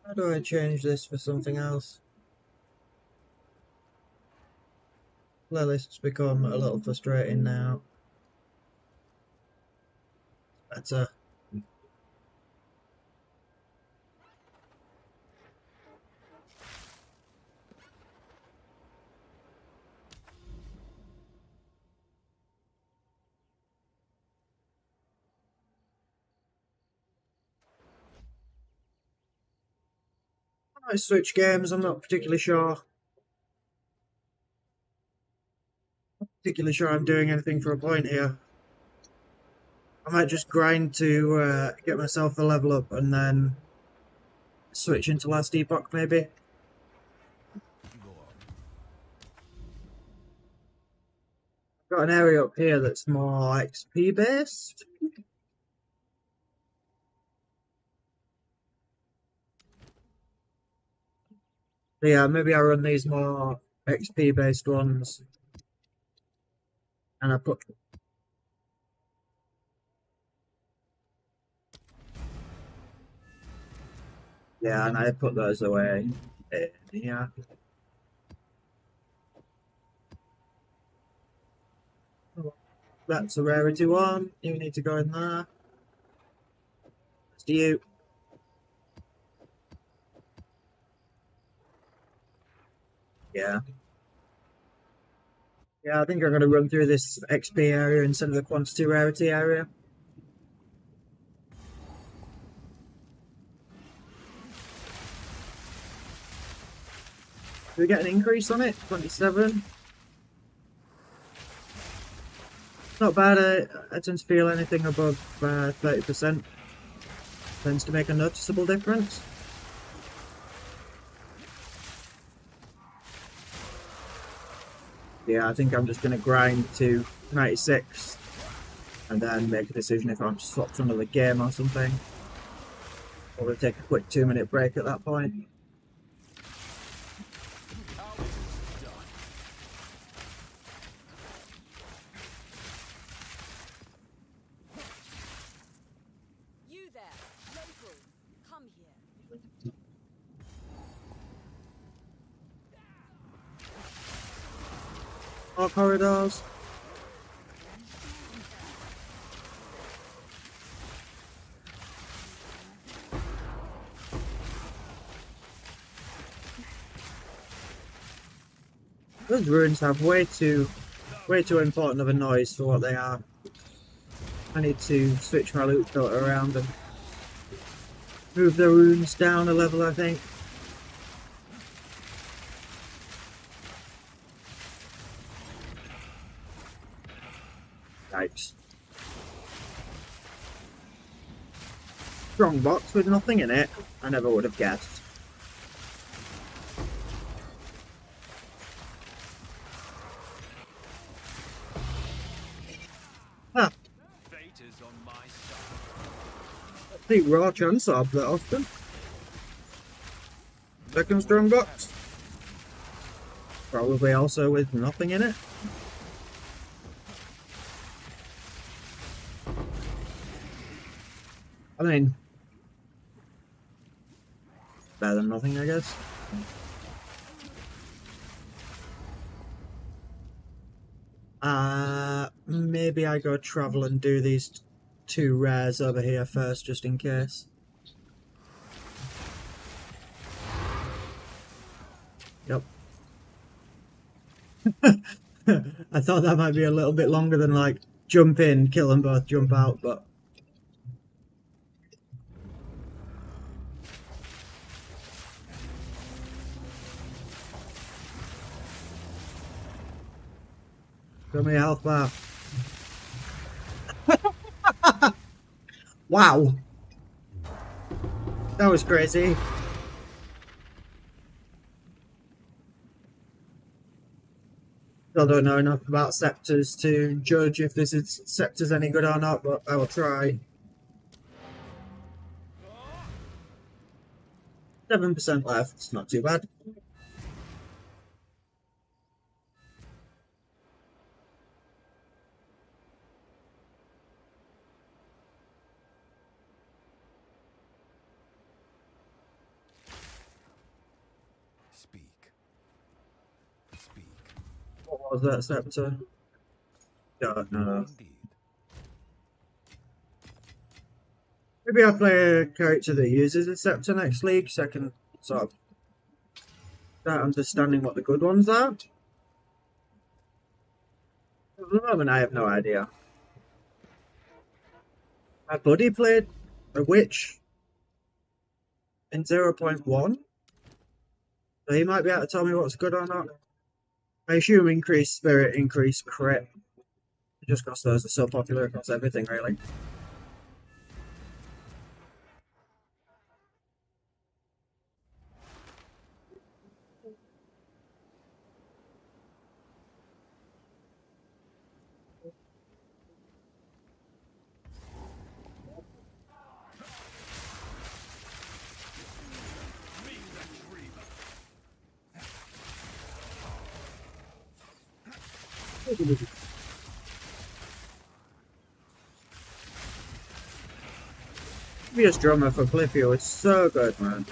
How do I change this for something else? Playlists become a little frustrating now. Better. might switch games, I'm not particularly sure. I'm doing anything for a point here. I might just grind to get myself the level up and then switch into last epoch maybe. I've got an area up here that's more XP based. So yeah, maybe I run these more XP based ones. And I put... Yeah, and I put those away. Yeah. That's a rarity one. You need to go in there. It's you. Yeah. Yeah, I think I'm going to run through this XP area instead of the quantity rarity area. Do we get an increase on it? 27. Not bad. I tend to feel anything above 30% tends to make a noticeable difference. Yeah, I think I'm just going to grind to 96 and then make a decision if I'm swapped to another game or something. Or we'll take a quick 2-minute break at that point. You there, local. Come here. More corridors. Those ruins have way too important of a noise for what they are. I need to switch my loot filter around and move the runes down a level, I think. Yikes. Strong box with nothing in it. I never would have guessed. Huh. Fate is on my side. I think raw chance of that often. Second strong box. Probably also with nothing in it. I mean, better than nothing, I guess. Maybe I go travel and do these 2 rares over here first, just in case. Yep. I thought that might be a little bit longer than like jump in, kill them both, jump out, but show me a health bar. Wow. That was crazy. Still don't know enough about scepters to judge if this is scepters any good or not, but I will try. 7% left, it's not too bad. Speak. What was that scepter? God, no. Indeed. Maybe I'll play a character that uses a scepter next league so I can sort of start understanding what the good ones are. At the moment, I have no idea. My buddy played a witch in 0.1 So he might be able to tell me what's good or not. I assume increased spirit, increased crit. Just because those are so popular across everything, really. Previous drummer for Cliffy is so good, man.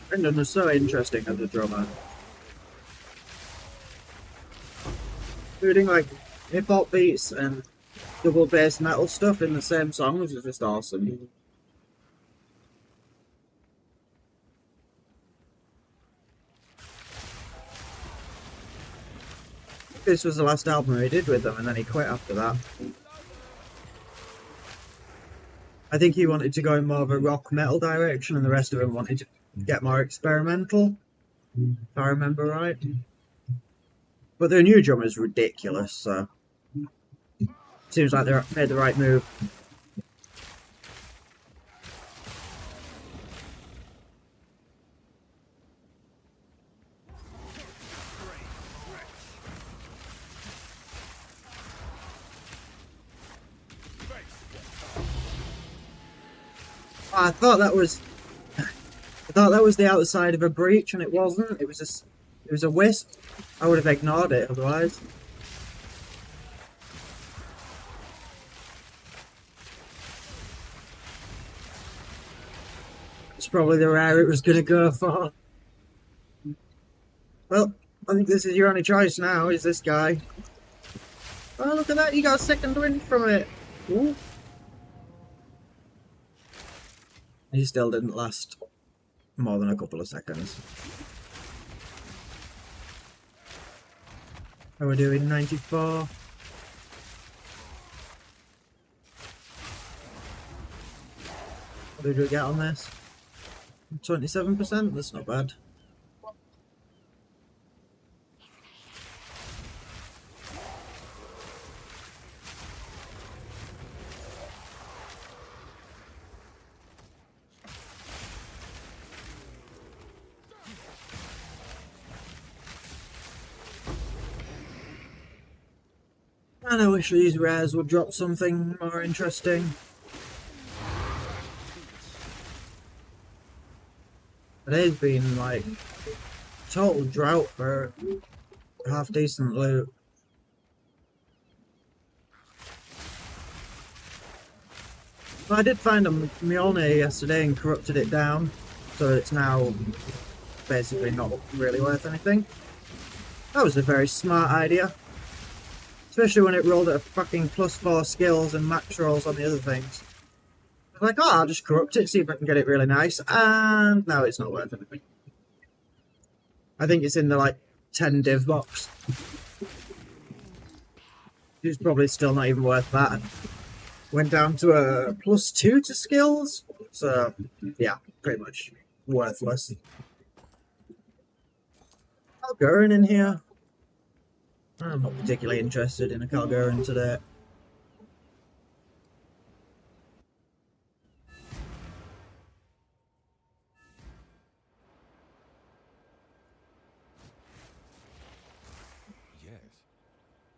Brendan is so interesting as a drummer. Including like hip hop beats and double bass metal stuff in the same songs is just awesome. This was the last album he did with them, and then he quit after that. I think he wanted to go in more of a rock metal direction, and the rest of them wanted to get more experimental, if I remember right. But their new drummer is ridiculous, so seems like they made the right move. I thought that was the outside of a breach, and it wasn't. It was a wisp. I would have ignored it otherwise. It's probably the rare it was going to go for. Well, I think this is your only choice now, is this guy. Oh, look at that, you got a second wind from it. Ooh. He still didn't last more than a couple of seconds. How are we doing? 94. What did we get on this? 27%? That's not bad. And I wish these rares would drop something more interesting. Today's been like total drought for half decent loot. Well, I did find a Mjolnir yesterday and corrupted it down, so it's now basically not really worth anything. That was a very smart idea. Especially when it rolled at a fucking +4 skills and max rolls on the other things. I was like, oh, I'll just corrupt it, see if I can get it really nice, and now it's not worth anything. I think it's in the like 10 div box. It's probably still not even worth that. Went down to a +2 to skills, so yeah, pretty much worthless. Kalgurin in here. I'm not particularly interested in a Kalgurin today. Yes.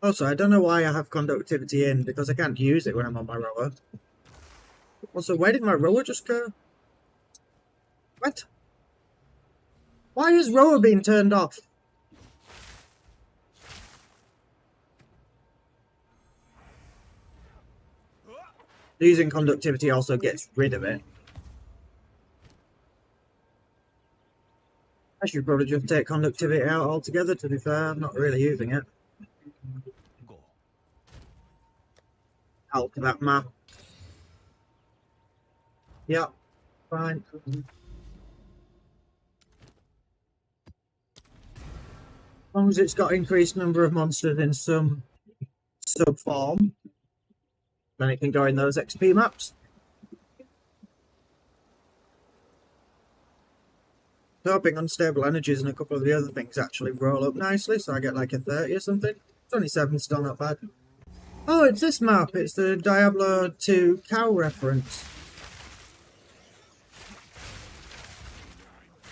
Also, I don't know why I have conductivity in, because I can't use it when I'm on my rower. Also, where did my rower just go? What? Why is rower being turned off? Using conductivity also gets rid of it. I should probably just take conductivity out altogether, to be fair. I'm not really using it. Go. Help that map. Yep, fine. As long as it's got increased number of monsters in some sub-form, then it can go in those XP maps. hoping unstable energies and a couple of the other things actually roll up nicely, so I get like a 30 or something. 27, still not bad. Oh, it's this map. It's the Diablo 2 cow reference.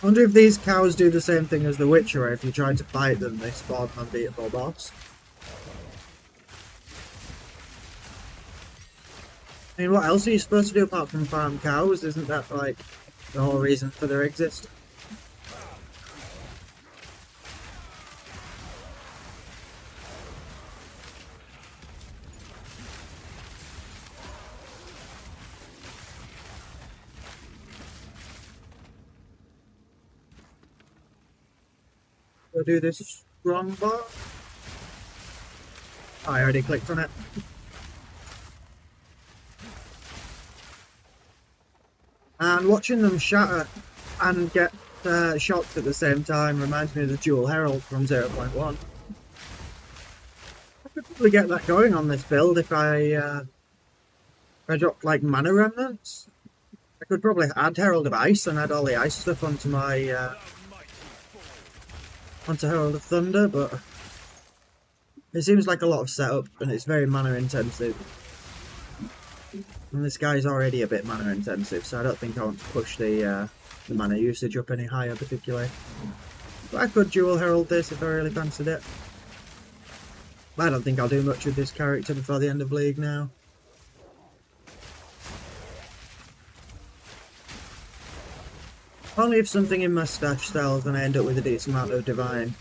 I wonder if these cows do the same thing as the Witcher, where if you try to fight them, they spawn an unbeatable boss. I mean, what else are you supposed to do apart from farm cows? Isn't that, like, the whole reason for their existence? We'll do this strong bar. I already clicked on it. And watching them shatter and get shocked at the same time reminds me of the Dual Herald from 0.1. I could probably get that going on this build if I dropped like mana remnants. I could probably add Herald of Ice and add all the ice stuff onto my onto Herald of Thunder, but it seems like a lot of setup and it's very mana intensive. And this guy's already a bit mana intensive, so I don't think I want to push the mana usage up any higher particularly. But I could dual herald this if I really fancied it. I don't think I'll do much with this character before the end of League now. Only if something in my stash sells and I end up with a decent amount of Divine.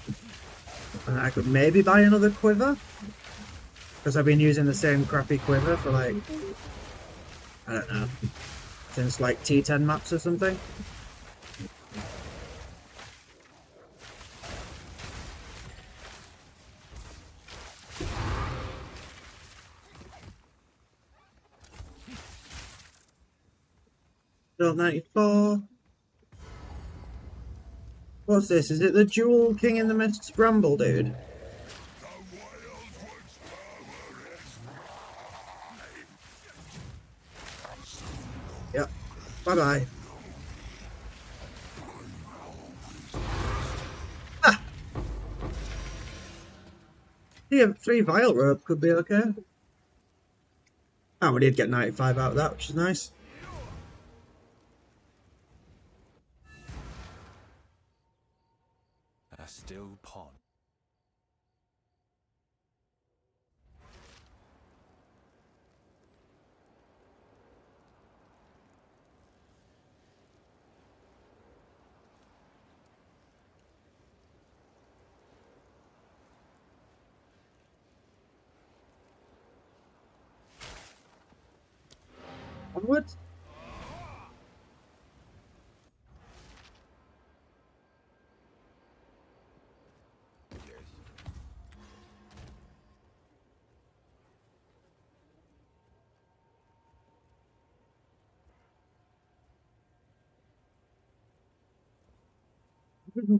And I could maybe buy another quiver. Because I've been using the same crappy quiver for like, I don't know, since like T10 maps or something. Still 94. What's this? Is it the Jewel King in the Mists Bramble dude? Yep. Bye bye. Ah! Yeah, 3 Vile Robe could be okay. Oh, we did get 95 out of that, which is nice. A still pond. Onward? Yes.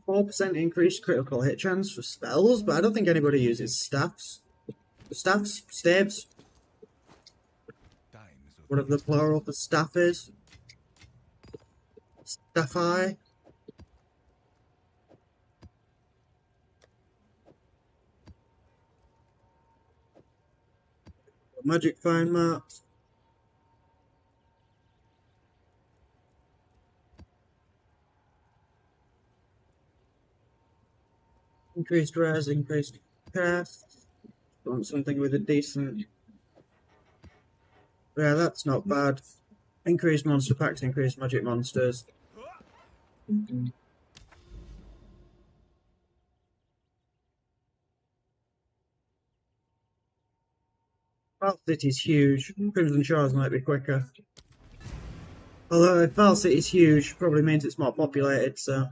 4% increased critical hit chance for spells, but I don't think anybody uses staffs. Staffs? Staves? Whatever the plural for staff is. Staffy. Magic Find Maps. Increased res, increased cast. Want something with a decent... Yeah, that's not bad. Increased monster packs, increased magic monsters. Val City's huge. Crimson Shores might be quicker. Although if Val City's huge, probably means it's more populated, so...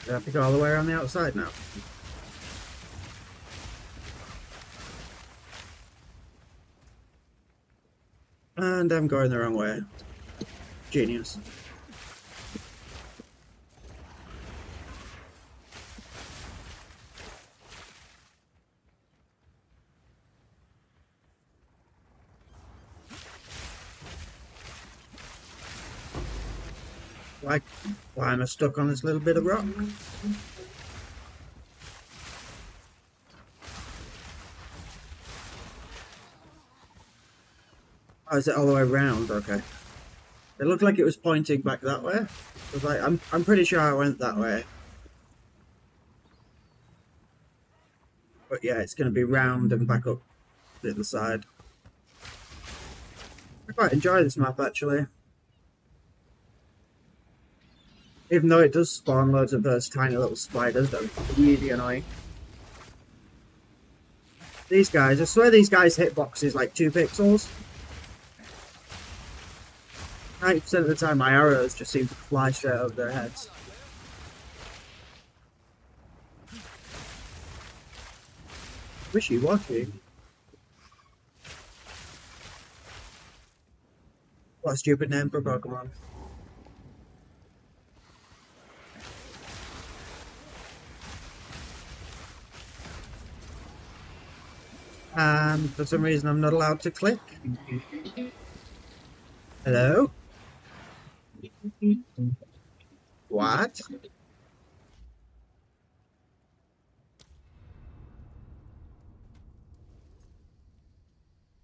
Do I have to go all the way around the outside now? And I'm going the wrong way. Genius. Like, why am I stuck on this little bit of rock? Oh, is it all the way around? Okay. It looked like it was pointing back that way. It was like, I'm pretty sure I went that way. But yeah, it's going to be round and back up the other side. I quite enjoy this map, actually. Even though it does spawn loads of those tiny little spiders that are really annoying. These guys, I swear these guys' hitbox is like 2 pixels. 90% of the time my arrows just seem to fly straight over their heads. Wishy-washy. What a stupid name for a Pokemon. And for some reason I'm not allowed to click. Hello? What?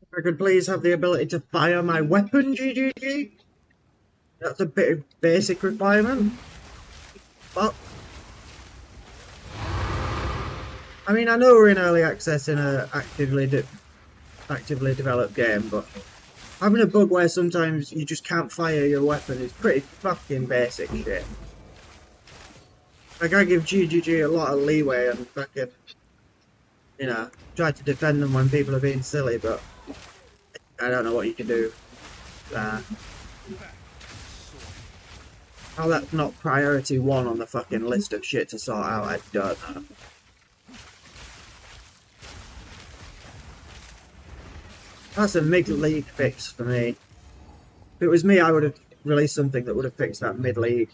If I could please have the ability to fire my weapon, GGG? That's a bit of basic requirement. But I mean, I know we're in early access in a actively developed game, but having a bug where sometimes you just can't fire your weapon is pretty fucking basic shit. Like, I give GGG a lot of leeway and fucking, you know, try to defend them when people are being silly, but I don't know what you can do. How that's not priority 1 on the fucking list of shit to sort out, I don't know. That's a mid-league fix for me. If it was me, I would have released something that would have fixed that mid-league.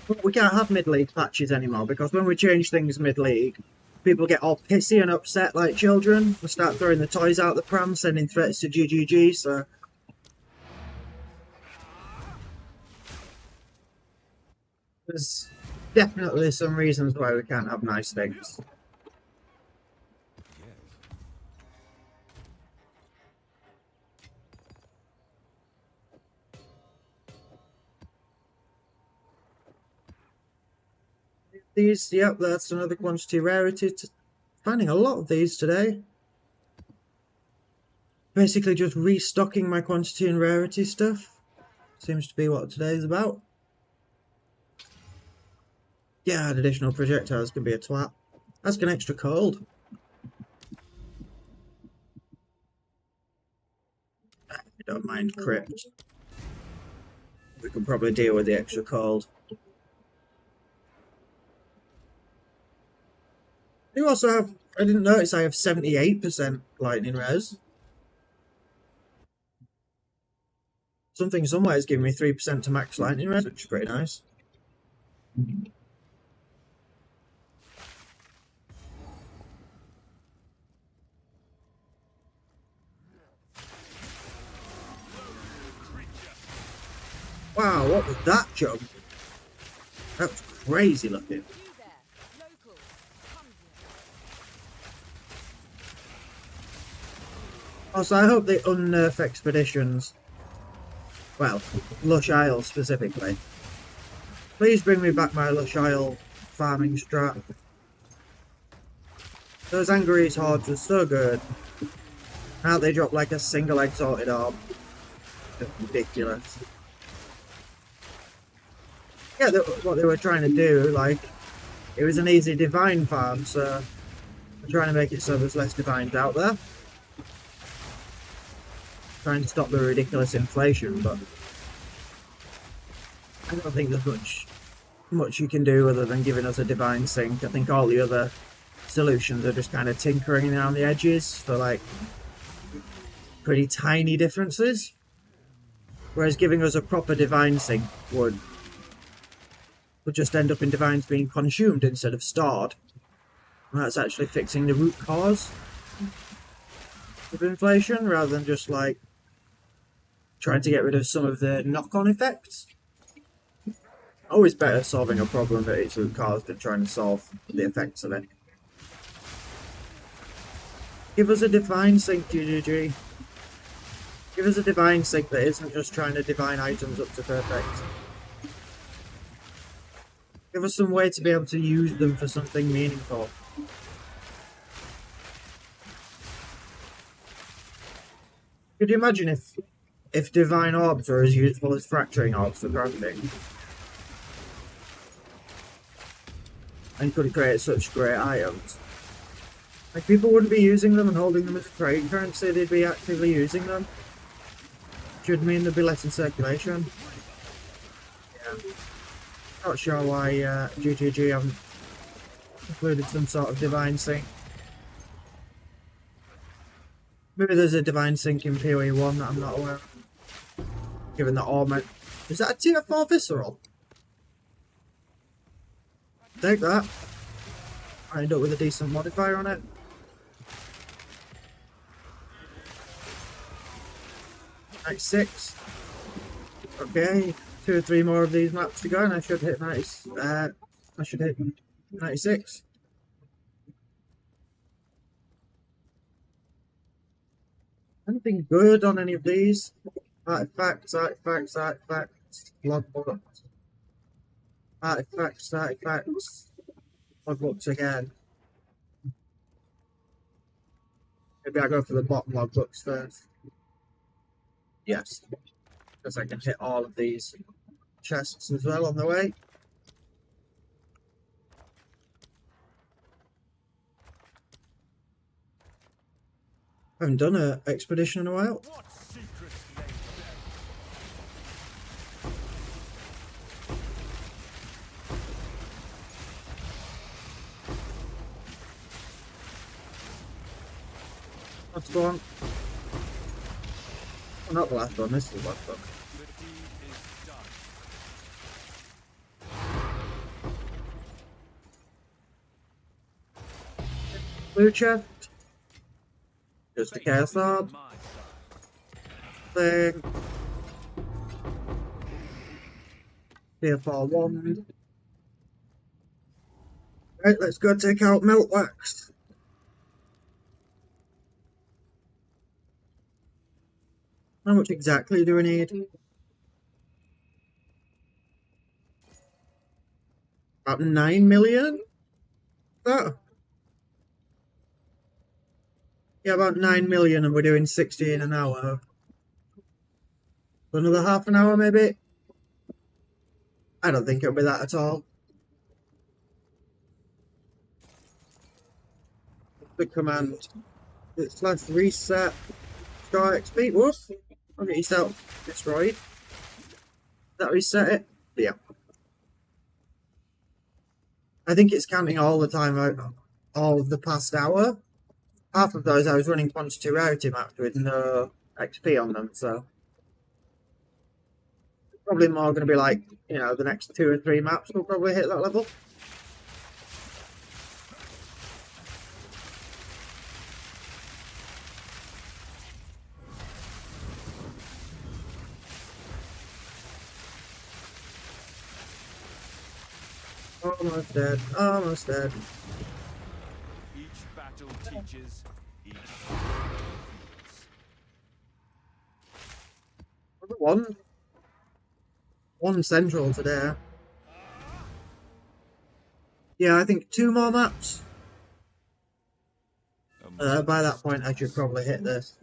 But we can't have mid-league patches anymore, because when we change things mid-league, people get all pissy and upset like children. We start throwing the toys out the pram, sending threats to GGG, so... There's definitely some reasons why we can't have nice things. These, yep, that's another quantity rarity. Finding a lot of these today. Basically just restocking my quantity and rarity stuff. Seems to be what today's about. Yeah, additional projectiles can be a twat. That's an extra cold. I don't mind crypt. We can probably deal with the extra cold. You also have, I didn't notice I have 78% lightning res. Something somewhere is giving me 3% to max lightning res, which is pretty nice. Wow, what was that jump? That was crazy looking. Also, I hope they unnerf expeditions. Well, Lush Isle specifically. Please bring me back my Lush Isle farming strat. Those Angarese hordes were so good. Now they drop like a single exalted orb. Just ridiculous. Yeah, what they were trying to do, like, it was an easy divine farm, so they're trying to make it so there's less divines out there. Trying to stop the ridiculous inflation, but I don't think there's much you can do other than giving us a divine sync. I think all the other solutions are just kind of tinkering around the edges for like pretty tiny differences. Whereas giving us a proper divine sync would just end up in divines being consumed instead of stored. And that's actually fixing the root cause of inflation rather than just like trying to get rid of some of the knock-on effects. Always better solving a problem at its root cause than trying to solve the effects of it. Give us a divine sync, GGG. Give us a divine sync that isn't just trying to divine items up to perfect. Give us some way to be able to use them for something meaningful. Could you imagine if divine orbs were as useful as fracturing orbs for crafting? And could create such great items? Like, people wouldn't be using them and holding them as a trade currency, they'd be actively using them. Should mean there'd be less in circulation. Yeah. Not sure why GGG haven't included some sort of divine sync. Maybe there's a divine sync in POE1 that I'm not aware of. Given that Orment... Is that a tier 4 visceral? Take that. I end up with a decent modifier on it. Nice 6. Okay, 2 or 3 more of these maps to go, and I should hit 96. Anything good on any of these? Artifacts, logbooks. Artifacts, logbooks again. Maybe I go for the bottom logbooks first. Yes, because I can hit all of these chests as well on the way. I haven't done an expedition in a while. Let's go on. Oh, not the last one, this is the last one. Blue chest. Just a chaos orb. Thing. Tier 4 wand. Right, let's go take out melt wax. How much exactly do we need? About 9 million? Oh. Yeah, about 9 million, and we're doing 60 in an hour. Another half an hour, maybe? I don't think it'll be that at all. The command. It's last reset. Star XP. Whoops. I'll get yourself destroyed. That reset it? Yeah. I think it's counting all the time out, all of the past hour. Half of those I was running quantity rarity maps with no XP on them, so probably more going to be like, you know, the next 2 or 3 maps will probably hit that level. Almost dead, almost dead. Each battle teaches, each One central today. Yeah, I think 2 more maps. By that point, I should probably hit this.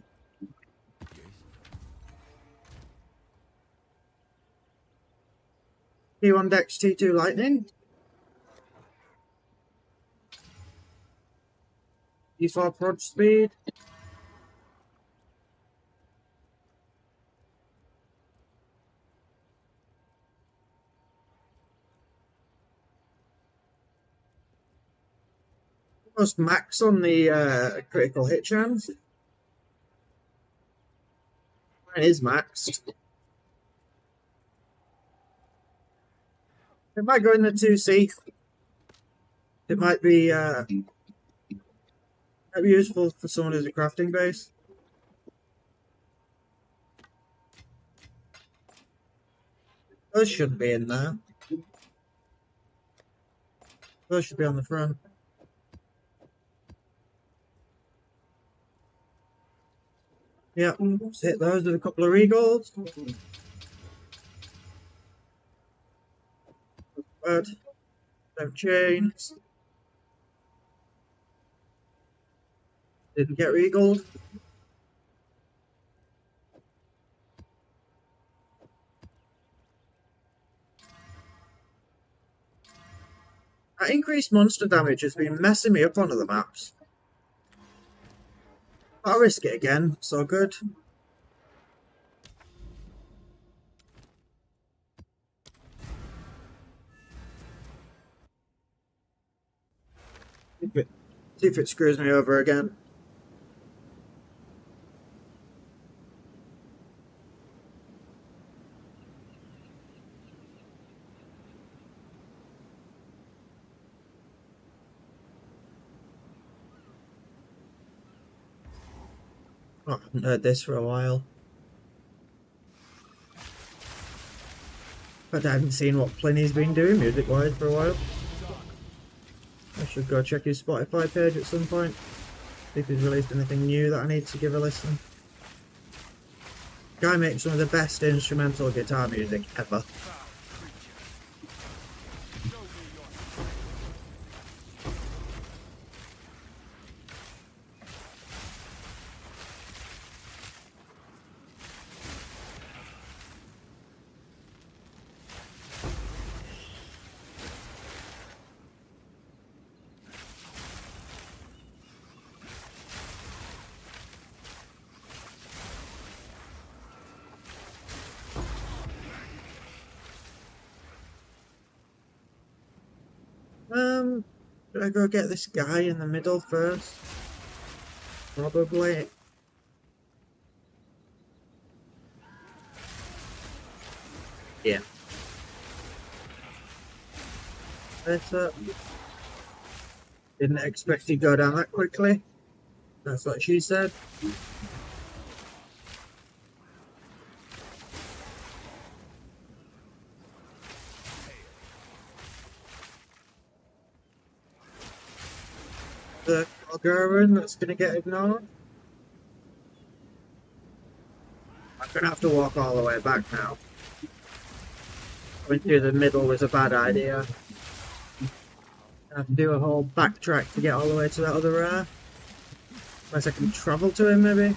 T1 Dex, T2 Lightning. T4 Prod Speed. Almost max on the critical hit chance. It is maxed. It might go in the 2C. It might be useful for someone who's a crafting base. Those shouldn't be in there. Those should be on the front. Yeah, just hit those with a couple of regals. Bad. Don't chains. Didn't get regaled. That increased monster damage has been messing me up on other maps. I'll risk it again, so good. See if it screws me over again. Oh, I haven't heard this for a while. But I haven't seen what Pliny's been doing music-wise for a while. I should go check his Spotify page at some point. See if he's released anything new that I need to give a listen. Guy makes some of the best instrumental guitar music ever. Should I go get this guy in the middle first? Probably. Yeah. That's up. Didn't expect to go down that quickly. That's what she said. The Gurren that's going to get ignored. I'm going to have to walk all the way back now. Going through the middle was a bad idea. I have to do a whole backtrack to get all the way to that other rare. Unless I can travel to him, maybe.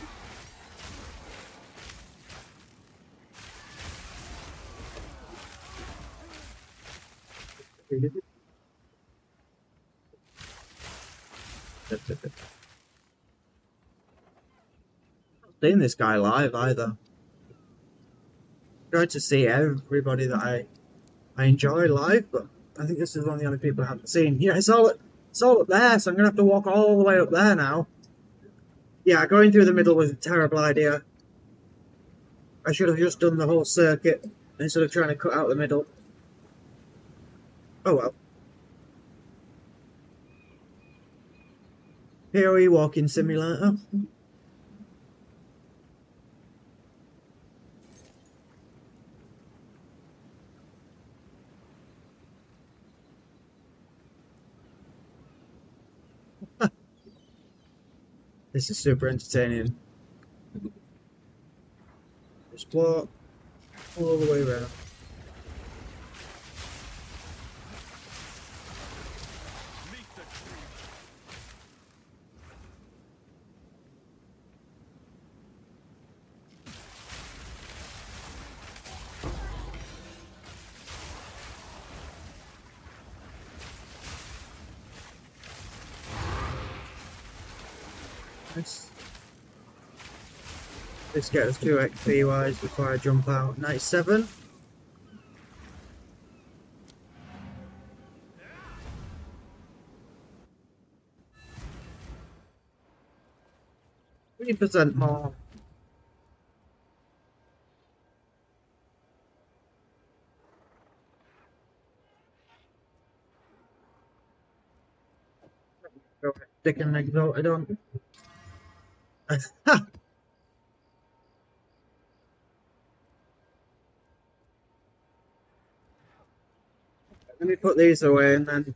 Not seen this guy live either. Tried to see everybody that I enjoy live, but I think this is one of the only people I haven't seen. Yeah, it's all up there, so I'm gonna have to walk all the way up there now. Yeah, going through the middle was a terrible idea. I should have just done the whole circuit instead of trying to cut out the middle. Oh well. POE walking simulator. This is super entertaining. Just walk all the way around. Let's get us 2 XP wise before I jump out. 97. 20% more. Sticking exalted on. Let me put these away and then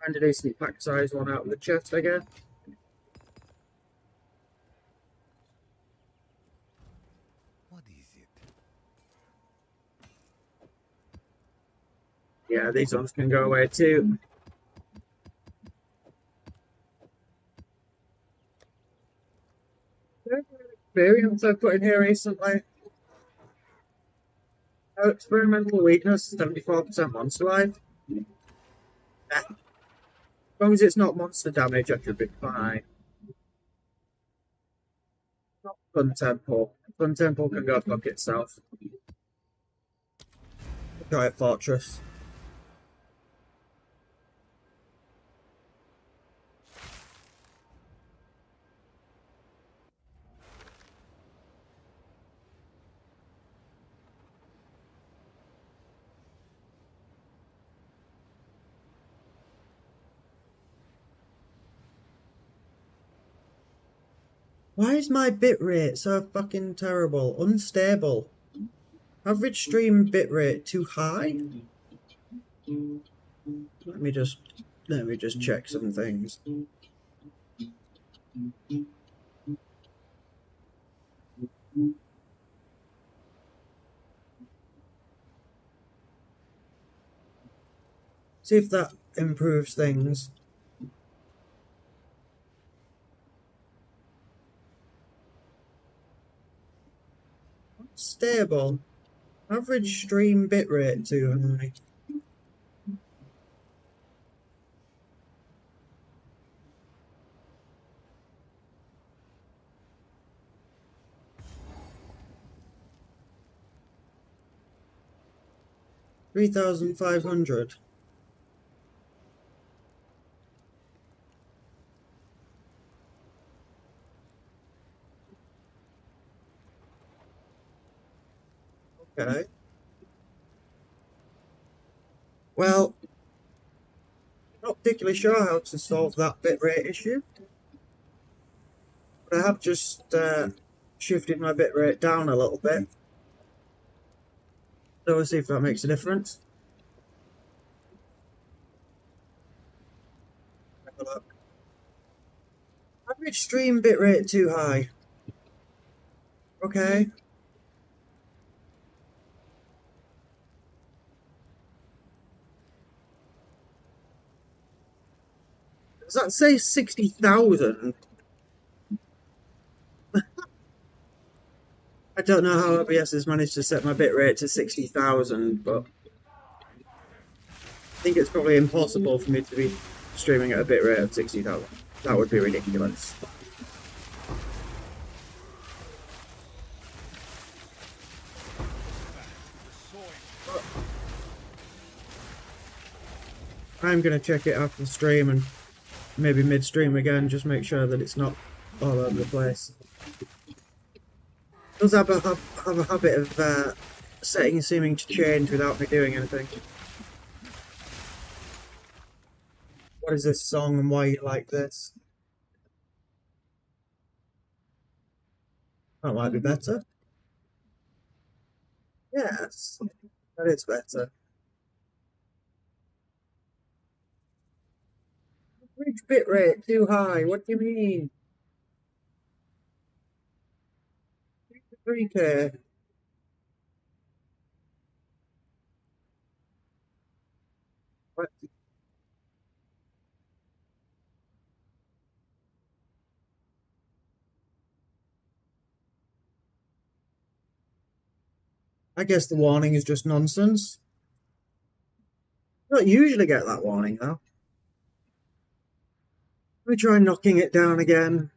find a decent pack size one out of the chest again. What is it? Yeah, these ones can go away too. Experience I've put in here recently. Oh, experimental weakness, 74% monster life. As long as it's not monster damage, I should be fine. Not Fun Temple. Fun Temple can go fuck itself. Giant Fortress. Why is my bitrate so fucking terrible? Unstable. Average stream bitrate too high? Let me just check some things. See if that improves things. Stable. Average stream bitrate too high. $3,500. Okay. Well, not particularly sure how to solve that bitrate issue. But I have just shifted my bitrate down a little bit. So we'll see if that makes a difference. Have a look. Average stream bitrate too high. Okay. Does that say 60,000? I don't know how OBS has managed to set my bitrate to 60,000, but I think it's probably impossible for me to be streaming at a bitrate of 60,000. That would be ridiculous. I'm going to check it after the stream and maybe mid-stream again, just make sure that it's not all over the place. It does have a habit of settings seeming to change without me doing anything. What is this song and why you like this? That might be better. Yes, that is better. Average bitrate too high. What do you mean? 3K. What? I guess the warning is just nonsense. I don't usually get that warning though. Let me try knocking it down again.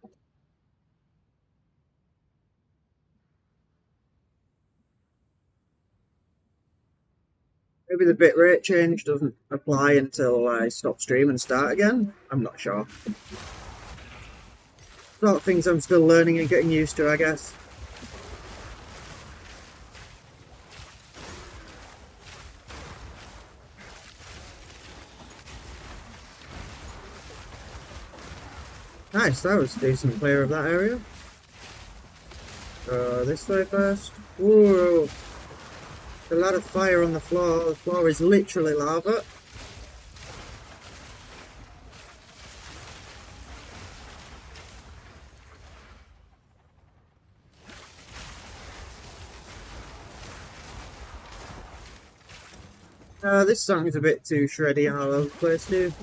Maybe the bitrate change doesn't apply until I stop stream and start again. I'm not sure. A lot of things I'm still learning and getting used to, I guess. Nice, that was a decent clear of that area. This way first. Whoa! A lot of fire on the floor. The floor is literally lava. This song is a bit too shreddy and all over the place too.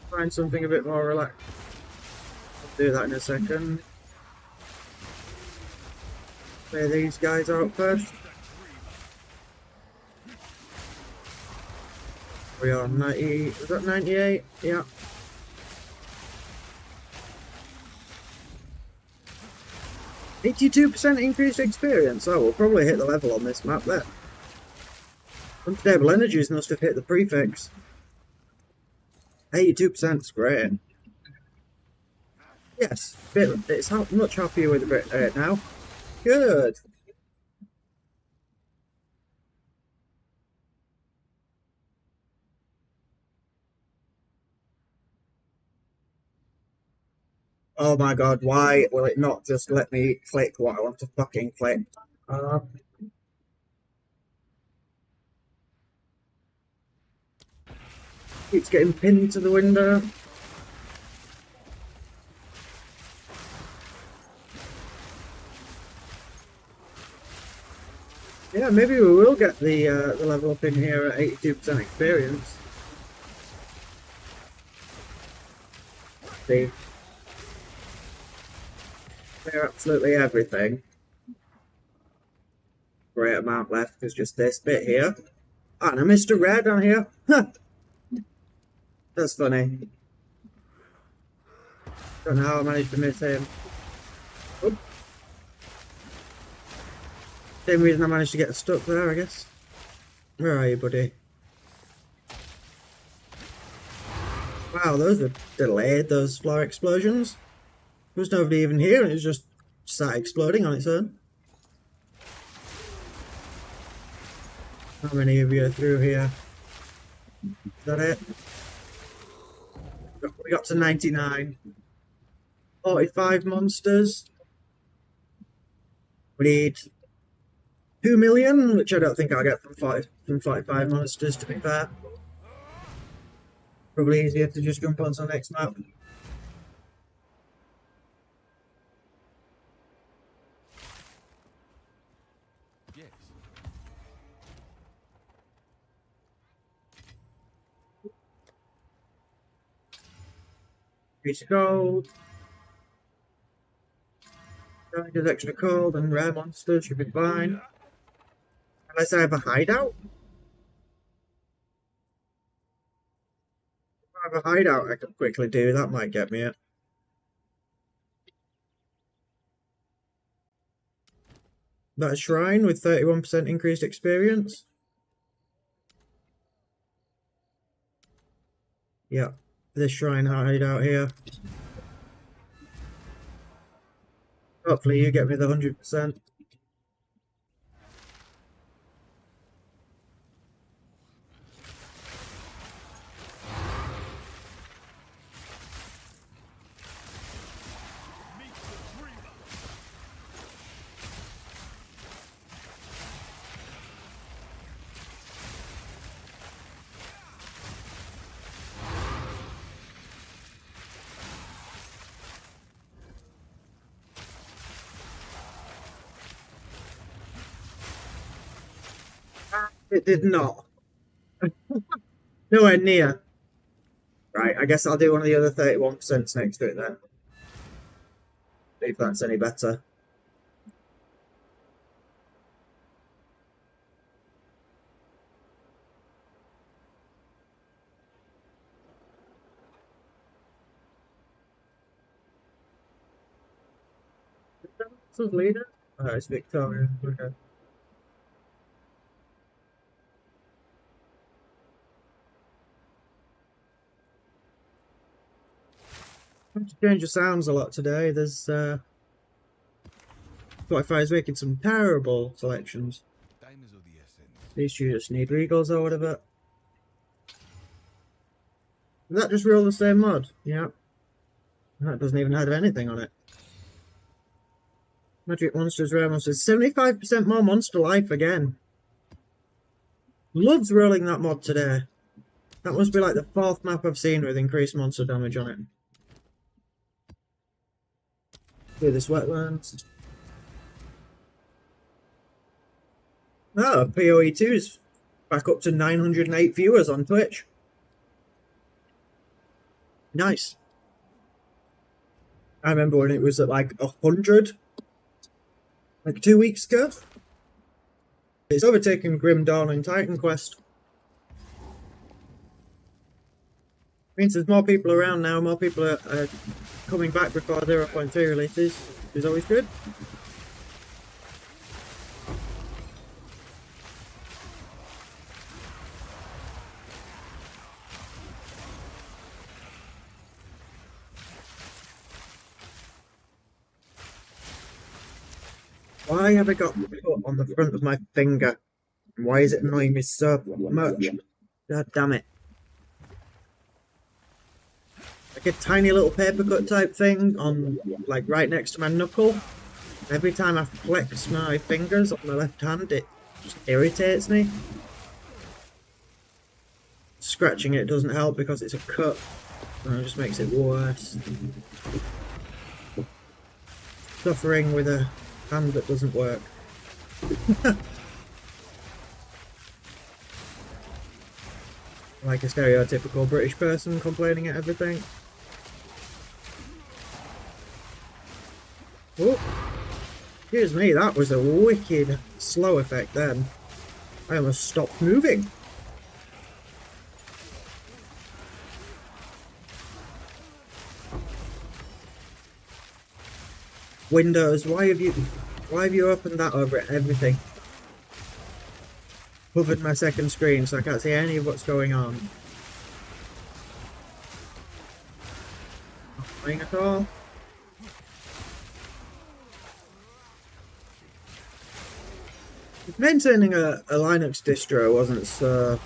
Find something a bit more relaxed. I'll do that in a second. Clear these guys out first. We are 90, is that 98? Yeah. %82% increased experience. Oh, we'll probably hit the level on this map there. Unstable energies must have hit the prefix. 82% is great. Yes, it's much happier with it now. Good. Oh my god, why will it not just let me click what I want to fucking click? Keeps getting pinned to the window. Yeah, maybe we will get the level up in here at 82% experience. See, clear absolutely everything. Great amount left. There's just this bit here, and I missed a red on here. That's funny. Don't know how I managed to miss him. Oop. Same reason I managed to get stuck there, I guess. Where are you, buddy? Wow, those were delayed, those floor explosions. There was nobody even here, and it was just sat exploding on its own. How many of you are through here? Is that it? We got to 99. 45 monsters. We need 2 million, which I don't think I'll get from 45 monsters, to be fair. Probably easier to just jump onto the next map. Yes. Piece of gold. There's extra gold and rare monsters should be fine. Unless I have a hideout. If I have a hideout, I can quickly do. That might get me it. That shrine with 31% increased experience. Yeah, this shrine hideout here. Hopefully you get me the 100%. It did not. Nowhere near. Right, I guess I'll do one of the other 31% next to it then. See if that's any better. This is leader? Oh, it's Victoria. Okay. I have to change the sounds a lot today. There's Spotify is making some terrible selections. Time is of the essence. These two just need regals or whatever. Does that just roll the same mod? Yeah. That doesn't even have anything on it. Magic monsters, rare monsters. 75% more monster life again. Loves rolling that mod today. That must be like the 4th map I've seen with increased monster damage on it. Do this wetlands. Oh, POE2 is back up to 908 viewers on Twitch. Nice. I remember when it was at like 100, like 2 weeks ago. It's overtaken Grim Dawn and Titan Quest. Means there's more people around now, more people are coming back before 0.3 releases, which is always good. Why have I got put on the front of my finger? Why is it annoying me so much? God damn it. Like a tiny little papercut type thing on, like, right next to my knuckle. Every time I flex my fingers on my left hand, it just irritates me. Scratching it doesn't help because it's a cut, and it just makes it worse. Suffering with a hand that doesn't work. Like a stereotypical British person complaining at everything. Oh, excuse me, that was a wicked slow effect then. I almost stopped moving. Windows, why have you opened that over everything? Covered my second screen so I can't see any of what's going on. Not playing at all. Maintaining a Linux distro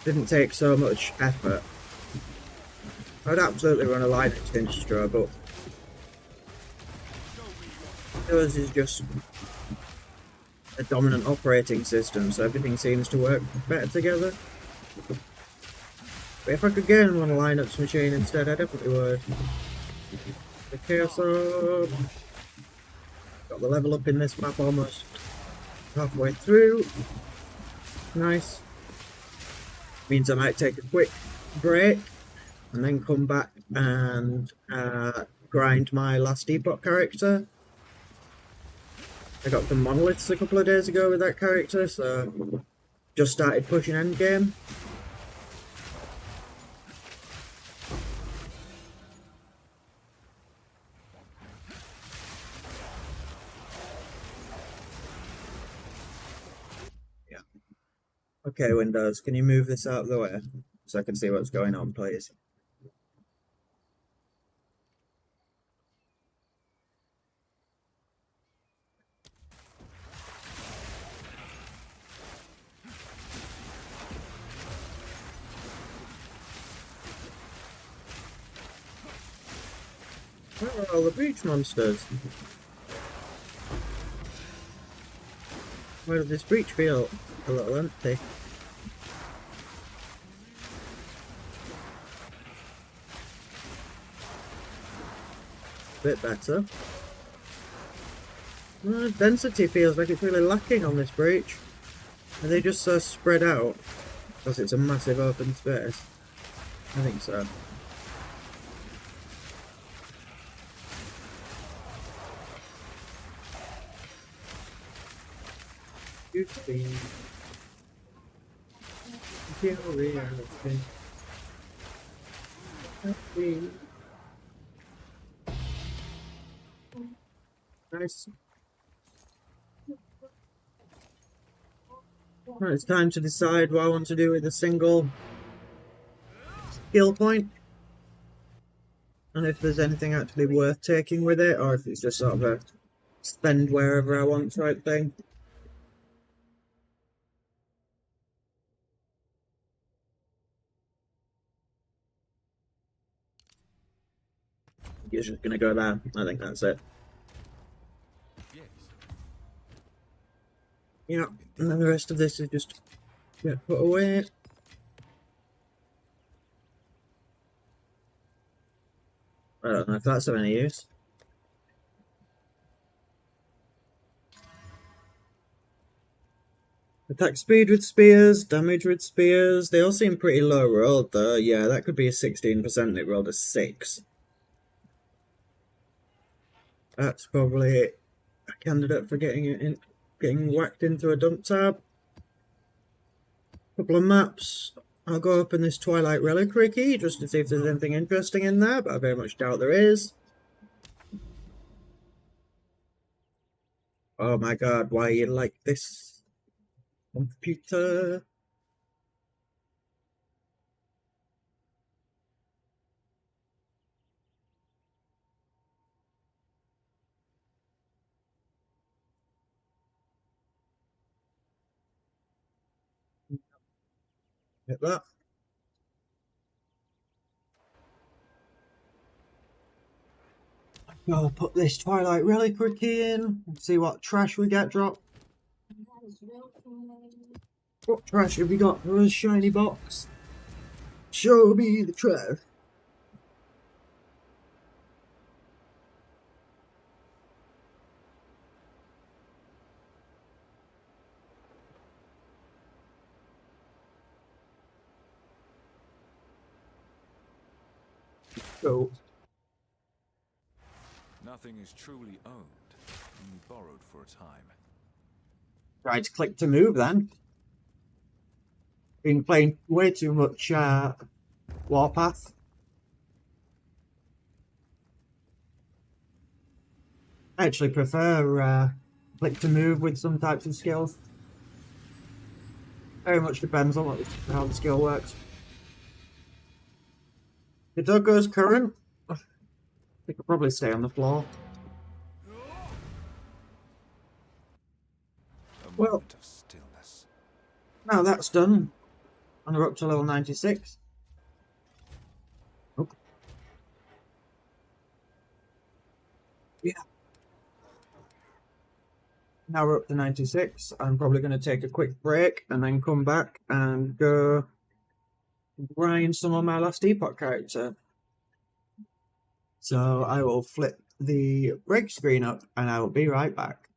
didn't take so much effort. I'd absolutely run a Linux distro, but yours is just a dominant operating system, so everything seems to work better together. But if I could get on a Linux machine instead, I definitely would. The Chaos Orb. Got the level up in this map almost halfway through. Nice. Means I might take a quick break and then come back and grind my last epoch character. I got the monoliths a couple of days ago with that character, so just started pushing endgame. Yeah. Okay, Windows, can you move this out of the way so I can see what's going on, please? Where are all the breach monsters? Where does this breach feel a little empty? Bit better. Density feels like it's really lacking on this breach. Are they just so spread out? Because it's a massive open space. I think so. Beauty. Reality. Happy. Nice. Right, it's time to decide what I want to do with a single skill point. and if there's anything actually worth taking with it, or if it's just sort of a spend wherever I want type thing. You're just gonna go there. I think that's it. Yes. Yeah, and then the rest of this is just get put away. I don't know if that's of any use. Attack speed with spears, damage with spears. They all seem pretty low rolled though. Yeah, that could be a 16%. It rolled a 6. That's probably a candidate for getting whacked into a dump tab. Couple of maps. I'll go up in this Twilight Reliquary key just to see if there's anything interesting in there, but I very much doubt there is. Oh my god, why are you like this? Computer. Hit that. I'll put this Twilight Reliquary key in and see what trash we get dropped. What trash have we got for a shiny box? Show me the trash. Go. Nothing is truly owned, only borrowed for a time. Tried to click to move then. Been playing way too much Warpath. I actually prefer click to move with some types of skills. Very much depends on how the skill works. The dog goes current. They could probably stay on the floor. A Well, moment of stillness. now that's done, and we're up to level 96. Oh. Yeah. Now we're up to 96. I'm probably going to take a quick break and then come back and go grind some of my last Epoch character. So I will flip the break screen up and I will be right back.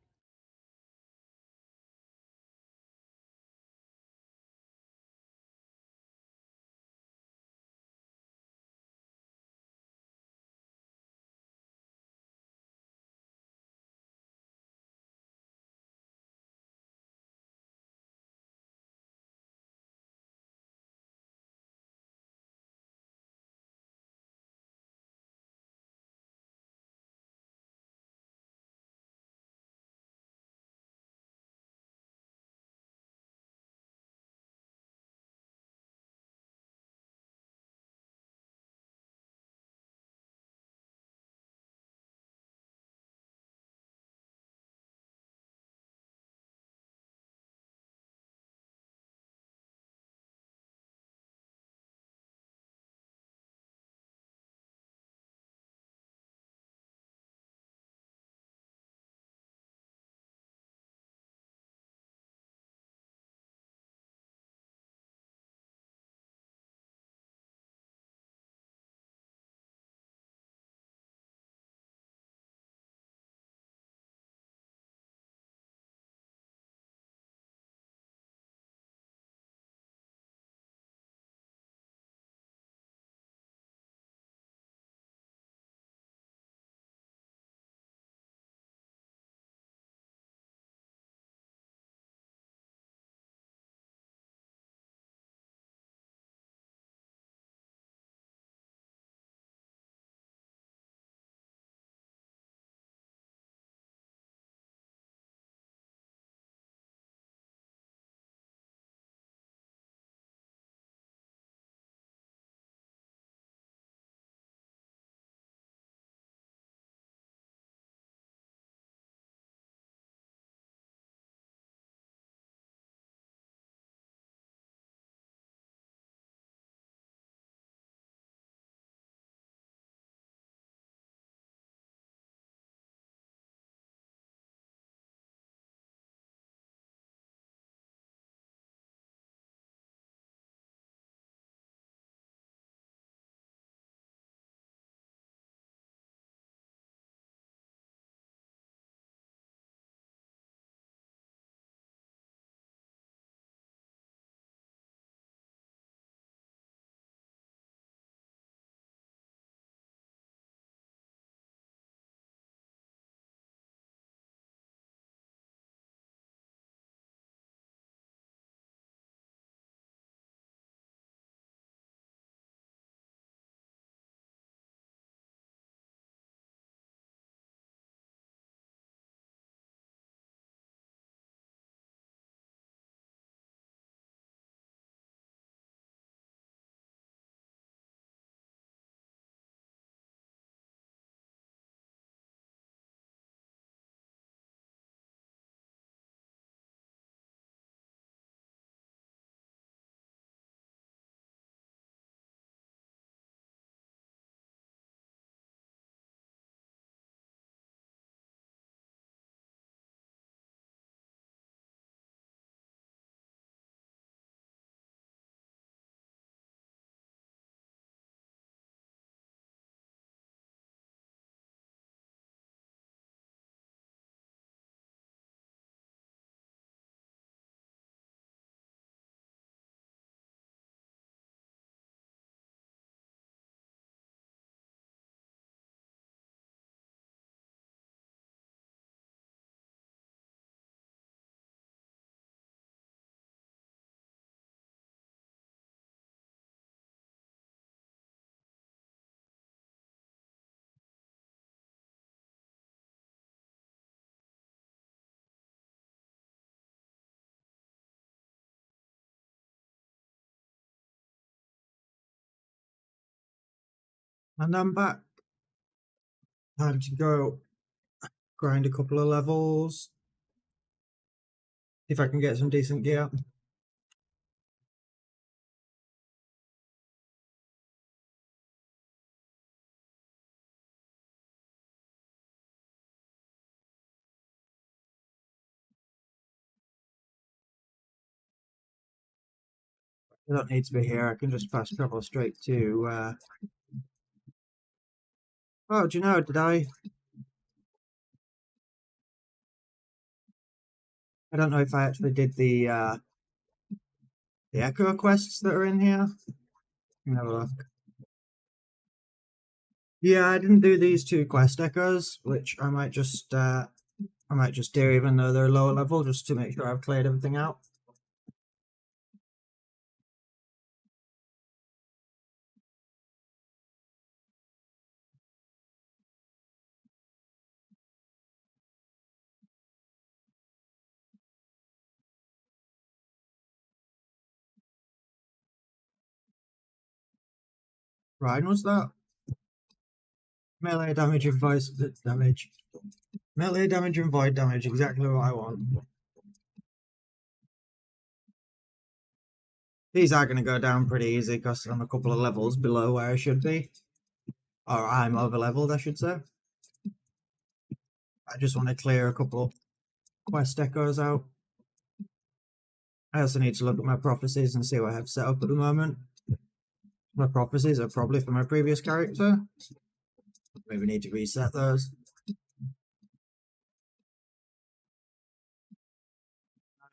And I'm back. Time to go grind a couple of levels. See if I can get some decent gear. I don't need to be here. I can just fast travel straight to. Oh, do you know? Did I? I don't know if I actually did the echo quests that are in here. Let me have a look. Yeah, I didn't do these two quest echoes, which I might just do even though they're lower level, just to make sure I've cleared everything out. Right, what's that? Melee damage and voice damage. Melee damage and void damage, exactly what I want. These are going to go down pretty easy because I'm a couple of levels below where I should be. Or I'm over leveled, I should say. I just want to clear a couple quest echoes out. I also need to look at my prophecies and see what I have set up at the moment. My prophecies are probably for my previous character. Maybe need to reset those.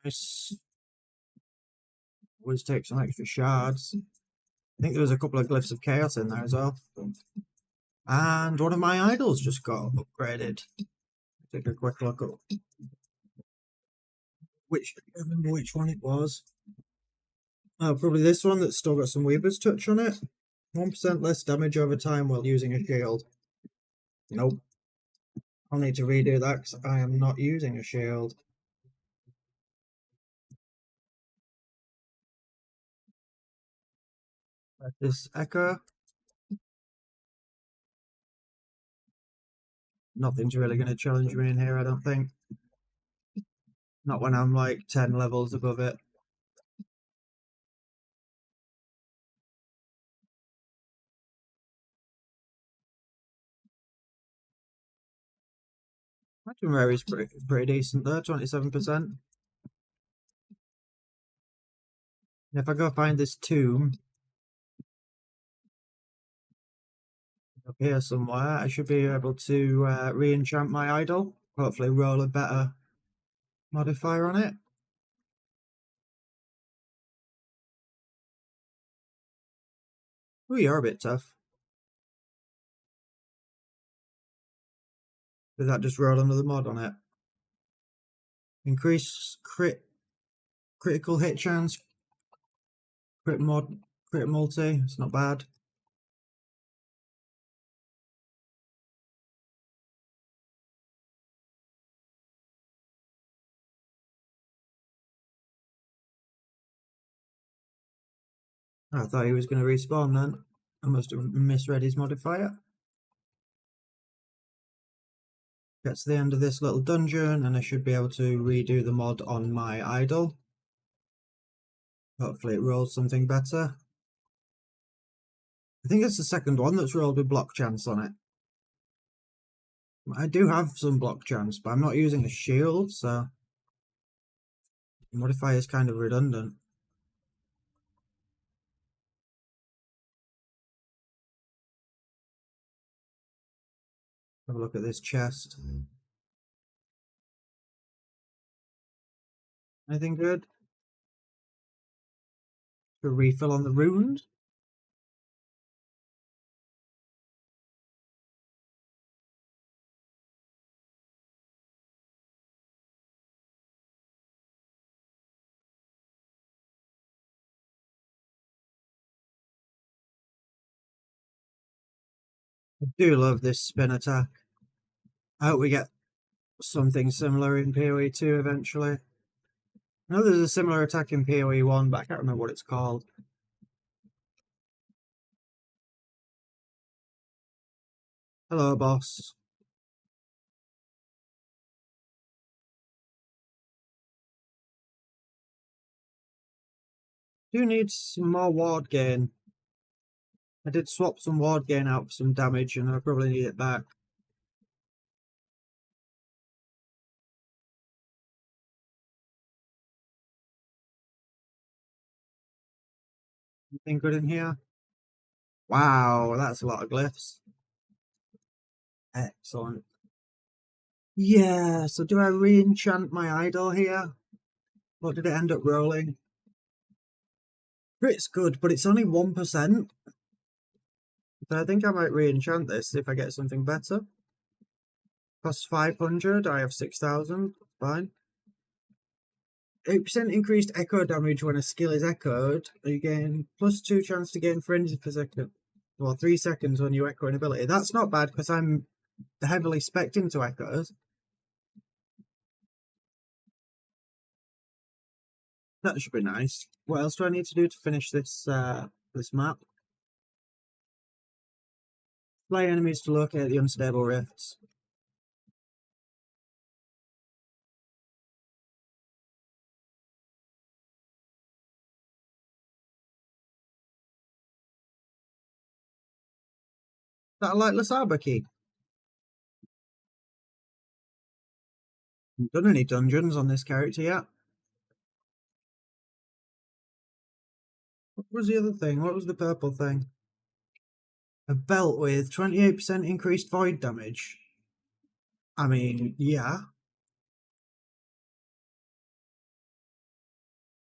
Nice. Always take some extra shards. I think there was a couple of glyphs of chaos in there as well. And one of my idols just got upgraded. Take a quick look at I don't remember which one it was. Oh, probably this one that's still got some Weaver's Touch on it. 1% less damage over time while using a shield. Nope. I'll need to redo that because I am not using a shield. This echo. Nothing's really going to challenge me in here, I don't think. Not when I'm like 10 levels above it. Imagine Rary's pretty decent there, 27%. If I go find this tomb up here somewhere, I should be able to re-enchant my idol. Hopefully roll a better modifier on it. Oh, you're a bit tough. Did that just roll another mod on it? Increase critical hit chance, crit multi. It's not bad. I thought he was going to respawn then. I must have misread his modifier. Get to the end of this little dungeon and I should be able to redo the mod on my idol. Hopefully it rolls something better. I think it's the second one that's rolled with block chance on it. I do have some block chance, but I'm not using a shield, so the modifier is kind of redundant. Have a look at this chest. Anything good? A refill on the runes? I do love this spin attack. I hope we get something similar in POE2 eventually. I know there's a similar attack in POE1, but I can't remember what it's called. Hello, boss. Do need some more ward gain. I did swap some ward gain out for some damage, and I probably need it back. Anything good in here? Wow, that's a lot of glyphs. Excellent. Yeah, so do I re-enchant my idol here? What did it end up rolling? It's good, but it's only 1%. So I think I might re-enchant this if I get something better. Costs 500, I have 6,000, fine. 8% increased echo damage when a skill is echoed. You gain +2 chance to gain frenzy per second. Well, 3 seconds when you echo an ability. That's not bad because I'm heavily spec'd into echoes. That should be nice. What else do I need to do to finish this this map? Fly enemies to locate the unstable rifts. Is that a lightless arbor key? Haven't done any dungeons on this character yet. What was the other thing? What was the purple thing? A belt with 28% increased void damage. I mean, yeah.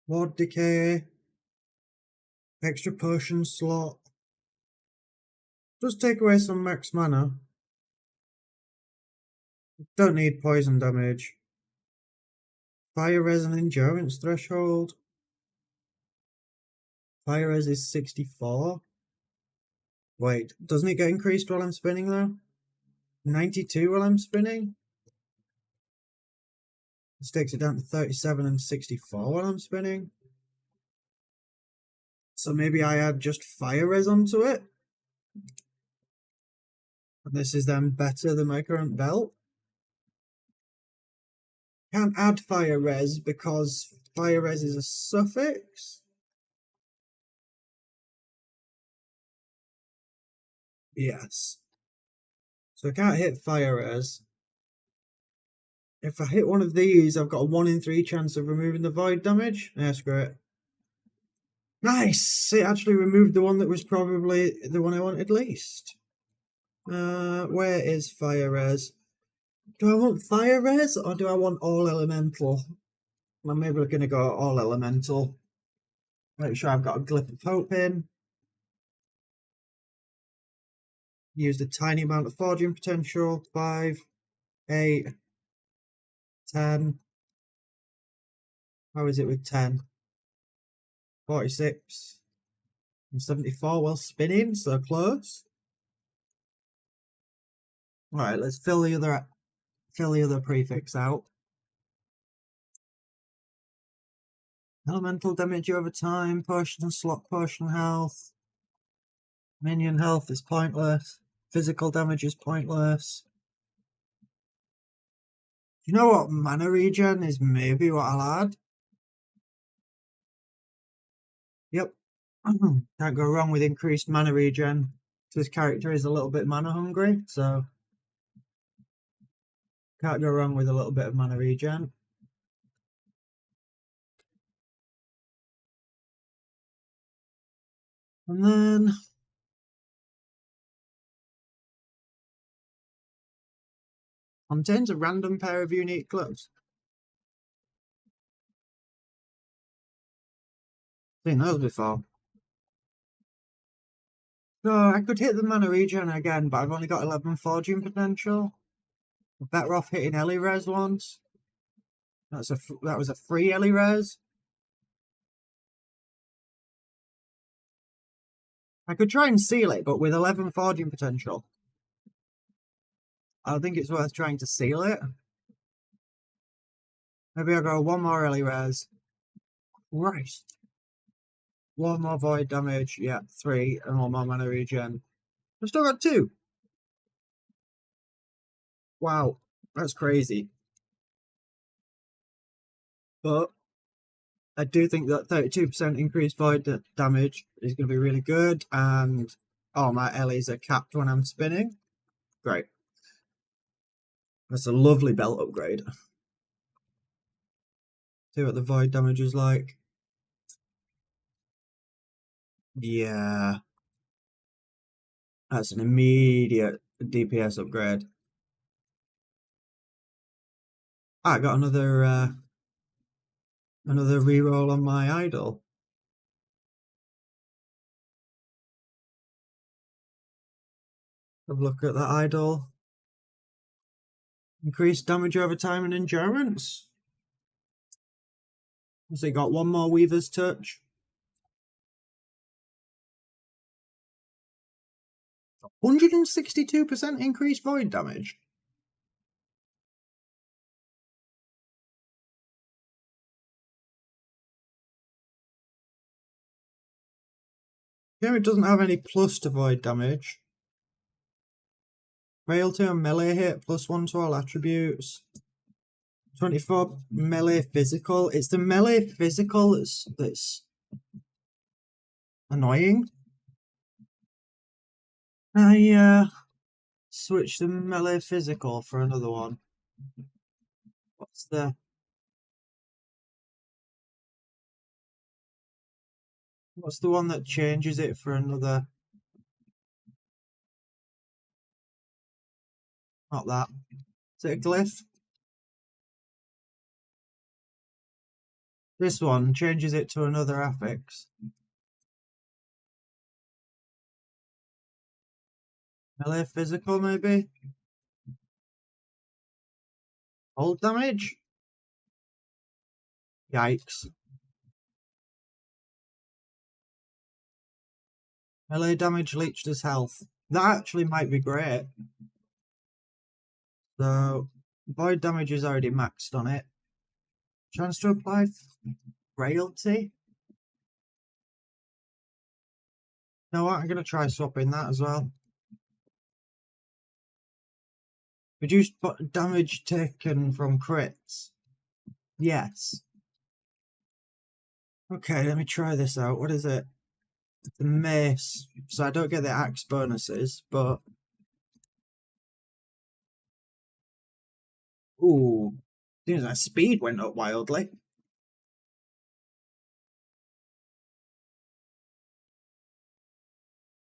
Ward decay. Extra potion slot. Does take away some max mana. Don't need poison damage. Fire res and endurance threshold. Fire res is 64. Wait, doesn't it get increased while I'm spinning though? 92 while I'm spinning? This takes it down to 37 and 64 while I'm spinning. So maybe I add just fire res onto it? And this is then better than my current belt? Can't add fire res because fire res is a suffix? Yes. So I can't hit fire res. If I hit one of these, I've got a 1 in 3 chance of removing the void damage. Yeah, screw it. Nice! It actually removed the one that was probably the one I wanted least. Where is fire res? Do I want fire res or do I want all elemental? I'm maybe going to go all elemental. Make sure I've got a glyph of hope in. Used a tiny amount of forging potential. 5, 8, 10. How is it with 10? 46 and 74 while spinning, so close. Alright, let's fill the other prefix out. Elemental damage over time, potion slot, potion health. Minion health is pointless. Physical damage is pointless. You know what? Mana regen is maybe what I'll add. Yep. Can't go wrong with increased mana regen. This character is a little bit mana hungry, so can't go wrong with a little bit of mana regen. And then contains a random pair of unique gloves. Seen those before. So I could hit the mana regen again, but I've only got 11 forging potential. I'm better off hitting Ellie res once. That was a free Ellie res. I could try and seal it, but with 11 forging potential, I don't think it's worth trying to seal it. Maybe I'll go one more Ellie res. Christ. One more void damage, yeah, 3, and one more mana regen. I've still got 2. Wow, that's crazy. But I do think that 32% increased void damage is going to be really good. And oh, my LEs are capped when I'm spinning. Great. That's a lovely belt upgrade. See what the void damage is like. Yeah. That's an immediate DPS upgrade. I got another reroll on my idol. Have a look at that idol. Increased damage over time and endurance. Has it got one more Weaver's Touch? 162% increased void damage. Yeah, it doesn't have any plus to void damage. Frailty on melee hit, +1 to all attributes. 24 melee physical. It's the melee physical that's annoying. I switch the melee physical for another one. What's the one that changes it for another? Not that. Is it a glyph? This one changes it to another affix. Melee physical, maybe? Hold damage? Yikes. Melee damage leached as health. That actually might be great. So, void damage is already maxed on it. Chance to apply frailty? You know what? I'm going to try swapping that as well. Reduced damage taken from crits. Yes. Okay, let me try this out. What is it? The mace. So I don't get the axe bonuses, but... Ooh. Seems like speed went up wildly.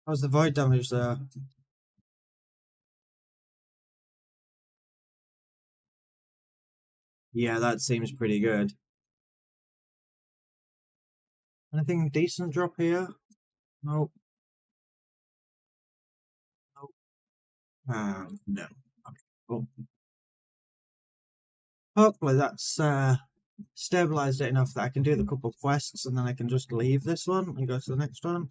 How's the void damage there? Yeah, that seems pretty good. Anything decent drop here? Nope. Nope. No. Okay, cool. Hopefully that's stabilized it enough that I can do the couple quests and then I can just leave this one and go to the next one.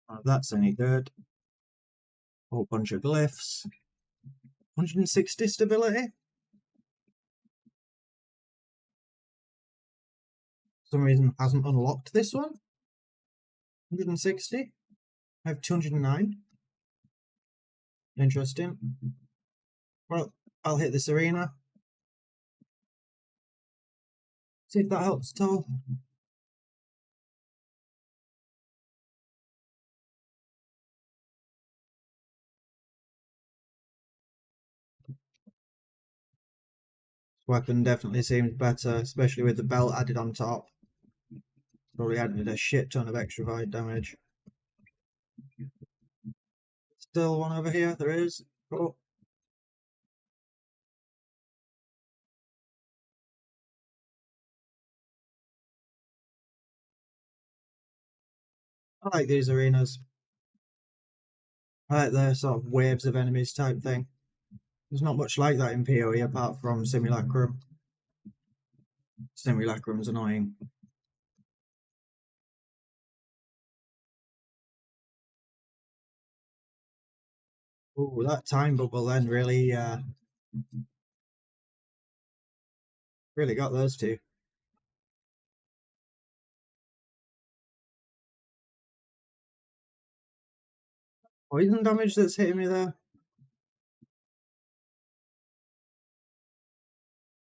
Oh, if that's any good. Whole bunch of glyphs. 160 stability. For some reason hasn't unlocked this one. 160. I have 209. Interesting. Well, I'll hit this arena. See if that helps at all. Weapon definitely seems better, especially with the belt added on top. Probably added a shit ton of extra void damage. Still one over here, there is. Oh. I like these arenas. I like the sort of waves of enemies type thing. There's not much like that in PoE apart from Simulacrum. Simulacrum's annoying. Ooh, that time bubble then really really got those two. poison damage that's hitting me there.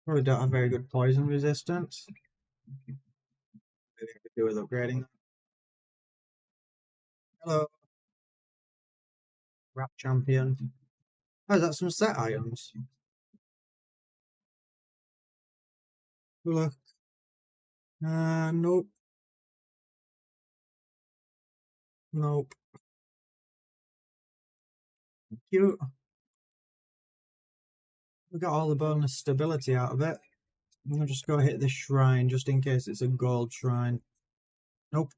Probably don't have very good poison resistance. Maybe I could do with upgrading that. Hello, Rat Champion. Oh, is that some set items? Look. Nope. Nope. Cute. We got all the bonus stability out of it. I'm gonna just go hit this shrine just in case it's a gold shrine. Nope.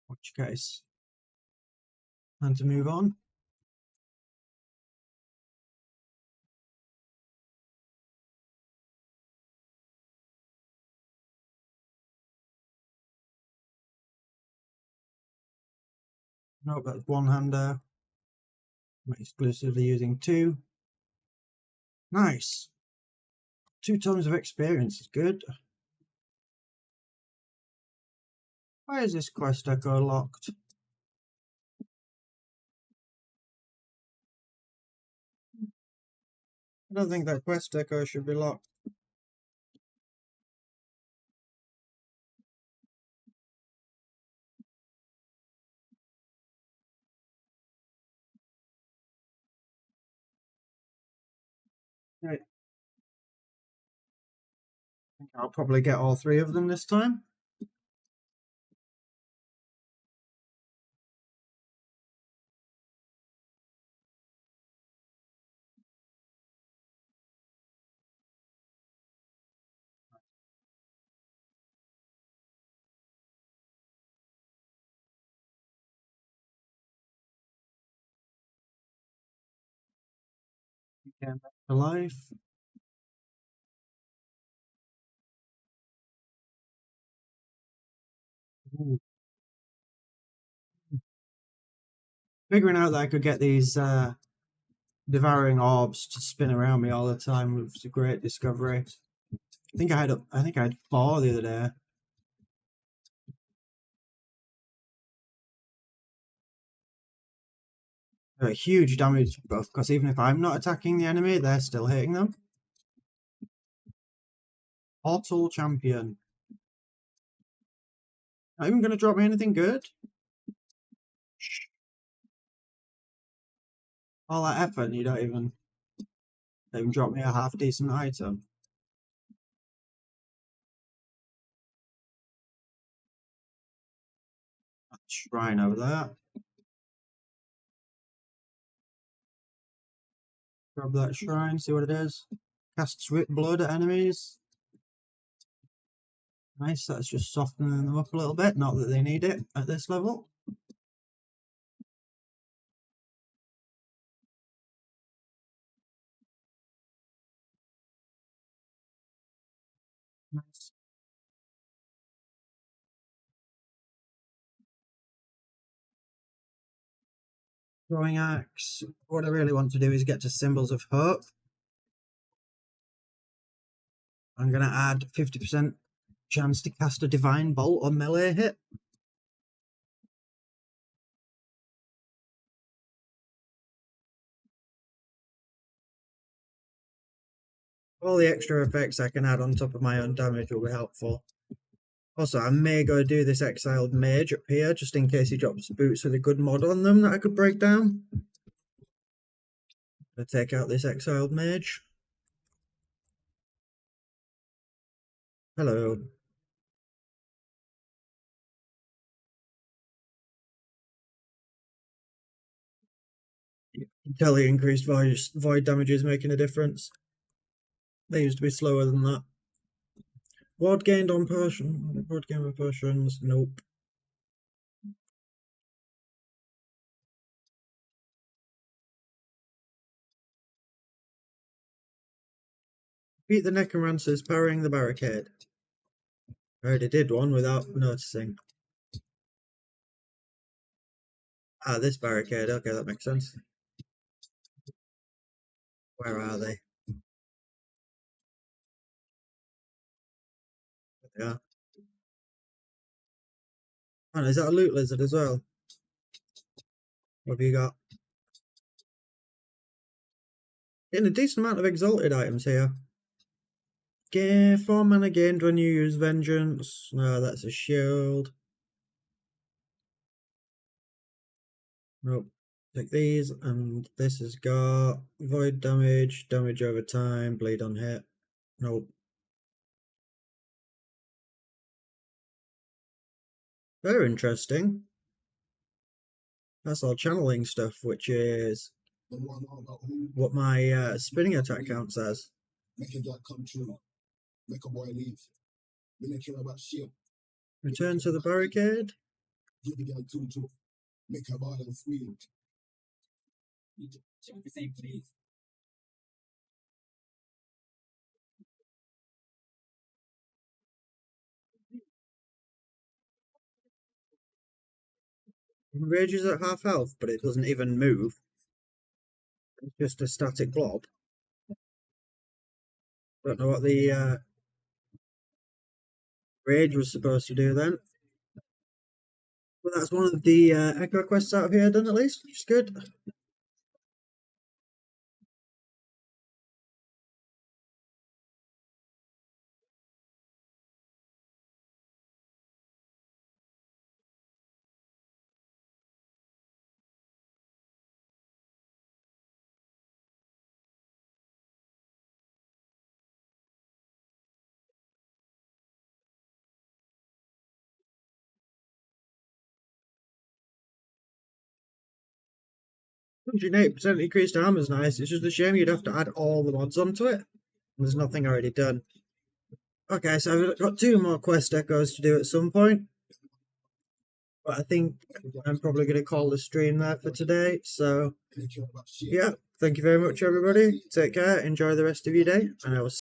Watch case. Time to move on. Nope, that's one hander. I'm exclusively using two. Nice. 2 tons of experience is good. Why is this quest echo locked? I don't think that quest echo should be locked. Right. I think I'll probably get all 3 of them this time. Came back to life. Ooh. Figuring out that I could get these devouring orbs to spin around me all the time was a great discovery. I think I had 4 the other day. They're a huge damage buff because even if I'm not attacking the enemy, they're still hitting them. Portal Champion. Not even going to drop me anything good? All that effort and you don't even drop me a half decent item. That shrine over there. Grab that shrine, see what it is. Cast Swift Blood at enemies. Nice, that's just softening them up a little bit. Not that they need it at this level. Nice. Throwing axe. What I really want to do is get to Symbols of Hope. I'm going to add 50% chance to cast a Divine Bolt on melee hit. All the extra effects I can add on top of my own damage will be helpful. Also, I may go do this Exiled Mage up here, just in case he drops boots with a good mod on them that I could break down. I'll take out this Exiled Mage. Hello. You can tell the increased void damage is making a difference. They used to be slower than that. Ward gained on potion. Ward gained on potions. Nope. Beat the Necromancers, powering the barricade. I already did one without noticing. Ah, this barricade. Okay, that makes sense. Where are they? There they are. And is that a loot lizard as well? What have you got? Getting a decent amount of exalted items here. Gain 4 mana gained when you use vengeance. No, that's a shield. Nope. Take these, and this has got void damage, damage over time, bleed on hit. Nope. Very interesting. That's all channeling stuff, which is what my spinning attack counts as. Make a girl come true. Make a boy leave. We don't care about shit. Return to the barricade. Give the girl two. Make her ball and squeal. Say please. Rage is at half health, but it doesn't even move. It's just a static blob. Don't know what the rage was supposed to do then. But that's one of the echo quests out of here done at least, which is good. %8% increased armor is nice. It's just a shame you'd have to add all the mods onto it. There's nothing already done. Okay, so I've got 2 more quest echoes to do at some point. But I think I'm probably going to call the stream there for today. So, yeah, thank you very much, everybody. Take care, enjoy the rest of your day, and I will